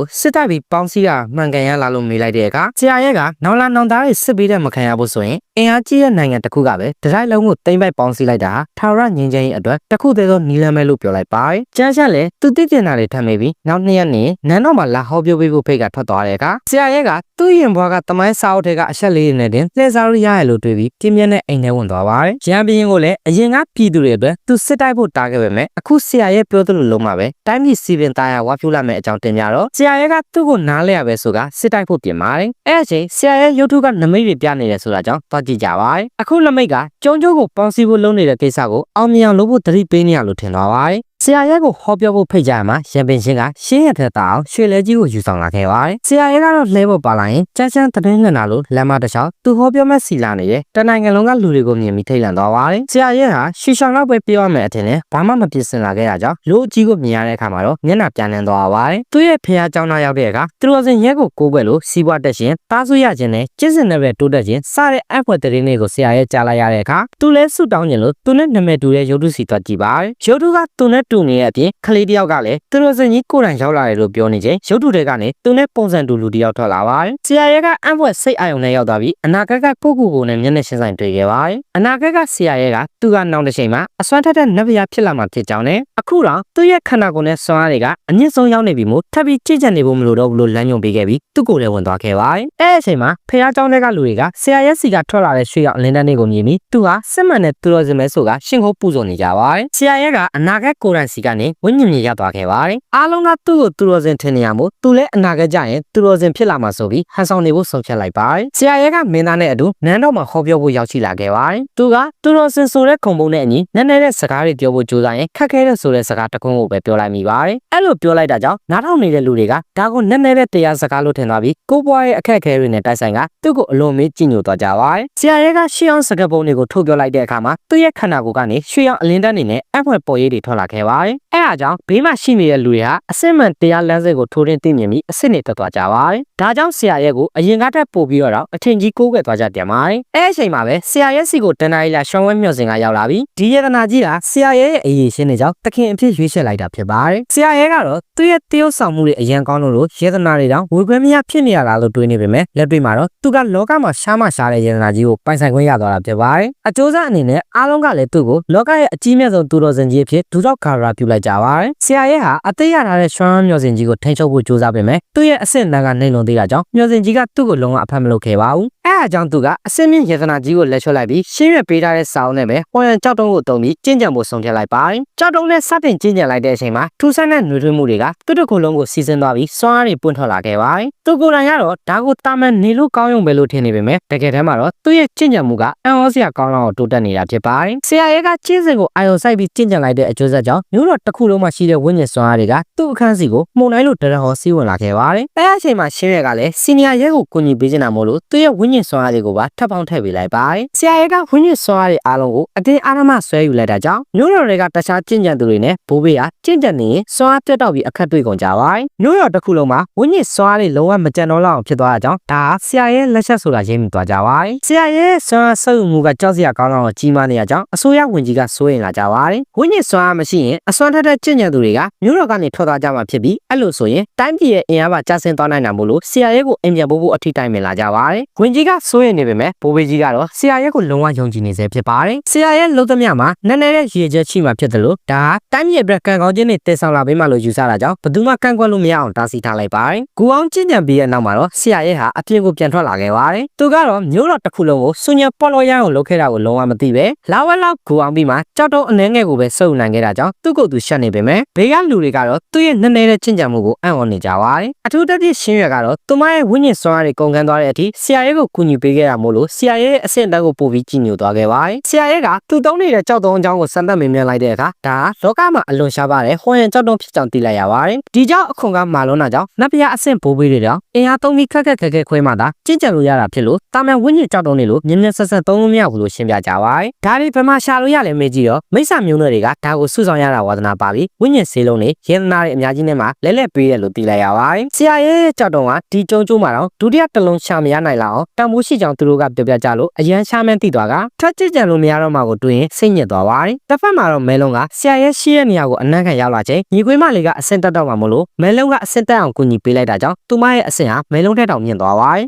ုစစ်တပ်ပြီးပေါင်းစည်းတာမှန်ကန်ရလာလို့မေးလိုက်တဲ့အခါဆရာရဲကနောင်လာနောင်သားတွေစစ်ပေးတဲ့မခံရဘူးဆိုရင်အင်အားကြီးတဲ့နိုင်ငံတစ်ခုကပဲတတိုင်းလုံးကိုတိမ့်ပိုက်ပေါင်းစည်းလိုက်တာထာဝရငြိမ်းချမ်းရေးအတွက်တစ်ခုတည်းသောနီလမ်းပဲလို့ပြောလိုက်ပါတယ်ကျန်းချမ်းလည်းသူသိတင်တာတွေထပ်မေးပြီးနောက်2ရက်နေနန်းတော်မှာလာဟောပြောပေးဖို့ဖိတ်ကထွက်သွားတဲ့အခါဆရာရဲကသူ့ရင်ဘွားကတမိုင်းစာအုပ်ထဲကအချက်လေးတွေနဲ့တင်လှည့်စားလို့ရရလို့တွေးပြီးပြင်းပြင်းနဲ့အိမ်ထဲဝင်သွားပါတယ်ရန်ပြင်းကိုလည်းအရင်ကပြည်သူတွေအတွက်သူစစ်တိုက်ဖို့တားခဲ့ပေမဲ့အခုဆရာရဲ့ပြောသလိုလုံးမှာပဲတိုင်းပြည်စီပင်သားရဝါဖြိုးလာမယ့်အကြောင်းတင်ပြတော့ဆရာရဲ့ကသူ့ကိုနားလဲရပဲဆိုကစစ်တိုက်ဖို့ပြင်ပါတယ်အဲ့အချိန်ဆရာရဲ့ရုပ်ထုကနမိတ်တွေပြနေတယ်ဆိုတာကြောင့်သွားကြည့်ကြပါတယ်အခုနမိတ်ကကျုံကျိုးကိုပေါင်းစည်းဖို့လုပ်နေတဲ့ကိစ္စကိုအောင်မြင်အောင်လုပ်ဖို့တတိပေးနေရလို့ထင်သွားပါတယ်ဆရာရဲကိုဟောပြောဖို့ဖိတ်ကြရမှာရန်ပင်ရှင်ကရှင်းရတဲ့တောင်ရွှေလဲကြီးကိုယူဆောင်လာခဲ့ပါတယ်ဆရာရဲကတော့လှဲဖို့ပါလာရင်ကျန်းချမ်းတည်ငနာလို့လမ်းမတစ်လျှောက်သူဟောပြောမဲ့စီလာနေတဲ့တနိုင်ငံလုံးကလူတွေကိုမြင်ပြီးထိတ်လန့်သွားပါတယ်ဆရာရဲဟာရှီရှောင်းတော့ပဲပြောရမယ်အထင်နဲ့ဘာမှမပြစ်စင်လာခဲ့တာကြောင့်လူအကြီးကိုမြင်ရတဲ့အခါမှာတော့မျက်နှာပြန်လည်သွားပါတယ်သူ့ရဲ့ဖះเจ้าသားရောက်တဲ့အခါသူတော်စင်ရဲကိုကိုးကွယ်လို့စီးပွားတက်ရှင်တားဆူရခြင်းနဲ့ကျင့်စဉ်နဲ့ပဲတိုးတက်ခြင်းစတဲ့အဖွဲတရင်တွေကိုဆရာရဲကြားလိုက်ရတဲ့အခါသူလဲဆူတောင်းခြင်းလို့သူနဲ့နာမည်တူတဲ့ရုပ်ထုစီသွားကြည့်ပါတယ်ရုပ်ထုကသူနဲ့တူနေတဲ့အပြင်ခလေးတယောက်ကလည်းသူတို့စင်ကြီးကိုယ်တိုင်ရောက်လာတယ်လို့ပြောနေချိန်ရုပ်ထုတွေကနေသူနဲ့ပုံစံတူလူတယောက်ထွက်လာပါတယ်ဆရာရဲကအံ့ဖွယ်စိတ်အာရုံနဲ့ရောက်သွားပြီးအနာဂတ်ကကိုကိုနဲ့မျက်နှာချင်းဆိုင်တွေ့ခဲ့ပါတယ်အနာဂတ်ကဆရာရဲကသူကနောင်တစ်ချိန်မှာအစွမ်းထက်တဲ့နတ်ဗျာဖြစ်လာမှာဖြစ်ကြောင်းနဲ့အခုတော့သူ့ရဲ့ခန္ဓာကိုယ်နဲ့စွမ်းအားတွေကအမြင့်ဆုံးရောက်နေပြီမို့ထပ်ပြီးကြည်ကြံနေဖို့မလိုတော့ဘူးလို့လမ်းညွှန်ပေးခဲ့ပြီးသူ့ကိုယ်လည်းဝင်သွားခဲ့ပါတယ်အဲ့အချိန်မှာဖះเจ้าတွေကလူတွေကဆရာရဲစီကထွက်လာတဲ့ရွှေရောက်အလင်းတန်းတွေကိုမြင်ပြီးသူဟာစစ်မှန်တဲ့သူတော်စင်မဲဆိုကရှင်ခိုးပူဇော်နေကြပါတယ်ဆရာရဲကအနာဂတ်ကိုယ်တိုင်စီကနေဝိညာဉ်မြေရောက်သွားခဲ့ပါတယ်အားလုံးကသူ့ကိုသူတော်စင်ထင်နေရမို့သူလည်းအနာဂတ်ကြရင်သူတော်စင်ဖြစ်လာမှာဆိုပြီးဟန်ဆောင်နေဖို့ဆုံးဖြတ်လိုက်ပါတယ်ဆရာရဲကမင်းသားနဲ့အတူနန်းတော်မှာဟောပြောဖို့ရောက်ရှိလာခဲ့ပါတယ်သူကသူတော်စင်ဆိုတဲ့ခုံပုံနဲ့အညီနည်းနည်းတဲ့စကားတွေပြောဖို့ကြိုးစားရင်ခက်ခဲတဲ့ဆိုတဲ့စကားတကွန်းကိုပဲပြောလိုက်မိပါတယ်အဲ့လိုပြောလိုက်တာကြောင့်နားထောင်နေတဲ့လူတွေကဒါကိုနည်းနည်းတဲ့တရားစကားလို့ထင်သွားပြီးကိုပွားရဲ့အခက်အခဲတွေနဲ့တိုက်ဆိုင်ကသူ့ကိုအလွန်မေးကြည့်ညိုသွားကြပါတယ်ဆရာရဲကရှေးအောင်စကားပုံတွေကိုထုတ်ပြောလိုက်တဲ့အခါမှာသူ့ရဲ့ခန္ဓာကိုယ်ကနေရွှေအောင်အလင်းတန်းနေနဲ့အဖွဲပေါ်ရည်တွေထွက်လာခဲ့ပါတယ်အဲ့ဒါကြောင့်ဘေးမှာရှိနေတဲ့လူတွေဟာအစစ်မှန်တရားလမ်းစဉ်ကိုထိုးရင်းသိမြင်ပြီးအစစ်နေတက်သွားကြပါတယ်ဒါကြောင့်ဆရာရဲကိုအရင်ကတည်းကပို့ပြီးတော့အထင်ကြီးကိုးကွယ်သွားကြတယ်ပါတယ်အဲ့အချိန်မှာပဲဆရာရဲစီကိုတန်တာရီလာရှောင်းဝဲမျှော်စင်ကရောက်လာပြီးဒီယတနာကြီးကဆရာရဲရဲ့အရေးရှင်းနေကြောင်းတခင်အဖြစ်ရွေးချယ်လိုက်တာဖြစ်ပါတယ်ဆရာရဲကတော့သူ့ရဲ့တရုပ်ဆောင်မှုတွေအရန်ကောင်းလို့ယတနာတွေတောင်ဝေခွဲမရဖြစ်နေရတာလို့တွေးနေပေမဲ့လက်တွေ့မှာတော့သူကလောကမှာရှားမှရှားတဲ့ယတနာကြီးကိုပိုင်ဆိုင်ခွင့်ရသွားတာဖြစ်ပါတယ်အကျိုးဆက်အနေနဲ့အားလုံးကလည်းသူ့ကိုလောကရဲ့အကြီးမြတ်ဆုံးသူတော်စင်ကြီးအဖြစ်ဒုတော့ကာရာပြုလိုက်ကြပါတယ်ဆရာရဲဟာအသေးရထားတဲ့ရွှမ်းမျှော်စင်ကြီးကိုထိန်းချုပ်ဖို့ကြိုးစားပေမဲ့သူ့ရဲ့အဆင့်အတန်းကနှိမ့်လွန်သေးတာကြောင့်မျှော်စင်ကြီးကသူ့ကိုလုံးဝအဖတ်မလုပ်ခဲ့ပါဘူးအဲ့အကြောင်းသူကအစင်းမြင့်ယတနာကြီးကိုလက်ချွတ်လိုက်ပြီးရှင်းရပေးထားတဲ့စာအုပ်နဲ့ပဲဟော်ရန်ကြောက်တုံးကိုတုံးပြီးကျင့်ကြံဖို့ဆုံးဖြတ်လိုက်ပါတယ်ကြောက်တုံးနဲ့စတင်ကျင့်ကြံလိုက်တဲ့အချိန်မှာထူးဆန်းတဲ့ຫນွေထွေးမှုတွေကသူ့တစ်ခုလုံးကိုစီစဉ်သွားပြီးစွမ်းအားတွေပွင့်ထွက်လာခဲ့ပါတယ် သူကိုယ်တိုင်ကတော့ဒါကိုတာမန်နေလို့ကောင်းရုံပဲလို့ထင်နေပေမဲ့တကယ်တမ်းမှာတော့သူ့ရဲ့ကျင့်ကြံမှုကအံ့ဩစရာကောင်းလောက်တိုးတက်နေတာဖြစ်ပါတယ်ဆရာရဲကကျင့်စဉ်ကိုအာရုံစိုက်ပြီးကျင့်ကြံလိုက်တဲ့အကျိုးဆက်ကြောင့်မျိုးတော်တစ်ခုလုံးမှာရှိတဲ့ဝိညာဉ်စွမ်းအားတွေကသူ့အခန်းစီကိုမှုန်တိုင်းလို့တရဟောစီးဝင်လာခဲ့ပါတယ်အဲအချိန်မှာရှင်းရဲကလည်းစီနီယာရဲကိုကူညီပေးနေတာမို့လို့သူ့ရဲ့ဝိညာဉ်စွမ်းအားတွေကိုပါထပ်ပေါင်းထည့်ပေးလိုက်ပါတယ်ဆရာရဲကဝိညာဉ်စွမ်းအားတွေအားလုံးကိုအတင်းအာရမဆွဲယူလိုက်တာကြောင့်မျိုးတော်တွေကတခြားကျင့်ကြံသူတွေနဲ့ဘိုးဘေးကကျင့်ကြံနေရင်စွမ်းအားပြတ်တော့ပြီးအခက်တွေ့ကုန်ကြပါတယ်မျိုးတော်တစ်ခုလုံးမှာဝိညာဉ်စွမ်းအားတွေလုံးဝမကြံတော့လောက်အောင်ဖြစ်သွားတာကြောင့်ဒါဟာဆရာရဲလက်ချက်ဆိုတာရင်းမိသွားကြပါတယ်ဆရာရဲစွမ်းအားဆုပ်မှုကကြောက်စရာကောင်းတော့ကြီးမားနေရကြောင်းအစိုးရဝန်ကြီးကစိုးရိမ်လာကြပါတယ်ဝိညာဉ်စွမ်းအားမရှိရင်အစွမ်းထက်တဲ့ကျင့်ကြံသူတွေကမျိုးတော်ကနေထွက်သွားကြမှာဖြစ်ပြီးအဲ့လိုဆိုရင်တိုင်းပြည်ရဲ့အင်အားပါကျဆင်းသွားနိုင်တာမို့လို့ဆရာရဲကိုအိမ်ပြန်ဖို့အထိတိုင်ပင်လာကြပါတယ်ဝန်ကြီးကစိုးရိမ်နေပေမဲ့ဘိုးဘေးကြီးကတော့ဆရာရဲကိုလုံးဝယုံကြည်နေစေဖြစ်ပါတယ်ဆရာရဲလုံးသမျှမှာနည်းနည်းတဲ့ရည်ချက်ရှိမှဖြစ်တယ်လို့ဒါတိုင်းပြည်အတွက်ကံကောင်းခြင်းတွေတည်ဆောင်လာပေးမှလို့ယူဆတာကြောင့်ဘယ်သူမှကန့်ကွက်လို့မရအောင်တားဆီးထားလိုက်ပါတယ်။ဂူအောင်ကျင့်ကြံပြီးတဲ့နောက်မှာတော့ဆရာရဲဟာအပြင်ကိုပြန်ထွက်လာခဲ့ပါတယ်။သူကတော့မျိုးတော်တစ်ခုလုံးကိုစွညံပေါ်လော်ရမ်းကိုလုပ်ခဲ့တာကိုလုံးဝမသိပဲလာဝက်လောက်ဂူအောင်ပြီးမှကြောက်တော့အနှဲငယ်ကိုပဲစုပ်နိုင်ခဲ့တာကြောင့်သူ့ကိုယ်သူရှက်နေပေမဲ့ဘေးကလူတွေကတော့သူ့ရဲ့နည်းနည်းတဲ့ကျင့်ကြံမှုကိုအံ့ဩနေကြပါတယ်။အထူးသဖြင့်ရှင်းရကတော့သူမရဲ့ဝိညာဉ်စွမ်းအားတွေကုန်ခန်းသွားတဲ့အထိဆရာရဲကိုကူညီပေးခဲ့တာမို့လို့ဆရာရဲရဲ့အဆင့်တန်းကိုပို့ပြီးကြည်ညိုသွားခဲ့ပါတယ်။ဆရာရဲကသူ့တုံးနေတဲ့ကြောက်တုံးအကြောင်းကိုစမ်းသပ်မေးမြန်းလိုက်တဲ့အခါဒါလောကမှာအလွန်ရှားပါတဲ့ဟွန်ရန်ကြောက်တုံးဖြစ်ကြောင်းသိလိုက်ရပါတယ်။ဒီကြောင့်အခွန်ကမာလွန်းတာကြောင့်နတ်ပြအဆင့်ဘိုးဘေးတွေတောင်အင်အားသုံးပြီးခက်ခွဲမှသာကျင့်ကြံလို့ရတာဖြစ်လို့တာမန်ဝိညာဉ်ကြောက်တုံးတွေလို့မြင်းမြဆက်သုံးလို့မရဘူးလို့ရှင်းပြကြပါတယ်။ဒါတွေဘယ်မှာရှာလို့ရလဲမေးကြည့်တော့မိစ္ဆာမျိုးနွယ်တွေကဒါကိုစုဆောင်ရတာဝါသနာပါပြီးဝိညာဉ်ဆေးလုံးတွေရေနာတွေအများကြီးနဲ့မှလဲပေးတယ်လို့သိလိုက်ရပါတယ်။ဆရာရဲ့ကြောက်တုံးကဒီကျုံကျိုးမှာတော့ဒုတိယတစ်လုံးရှာမရနိုင်လောက်အောင်တန်ဖိုးရှိကြောင်သူတို့ကပြောပြကြလို့အရန်ရှာမှန်းသိသွားကထက်ကျင့်ကြံလို့မရတော့မှကိုတွေ့ရင်စိတ်ညစ်သွားပါတယ်။တစ်ဖက်မှာတော့မဲလုံးကဆရာရဲ့ရှိရဲ့နေရာကိုအနံ့ခံရောက်လာချိန်ညီခွေးမလေးကအဆင့်တက်တော့မှမလို့မဲလုံးကအဆင့်တက်အောင်ကူညီပေးလိုက်တာကြောင့်သူမရဲ့အဆင့်ဟာမဲလုံးထက်တောင်မြင့်သွားပါတယ်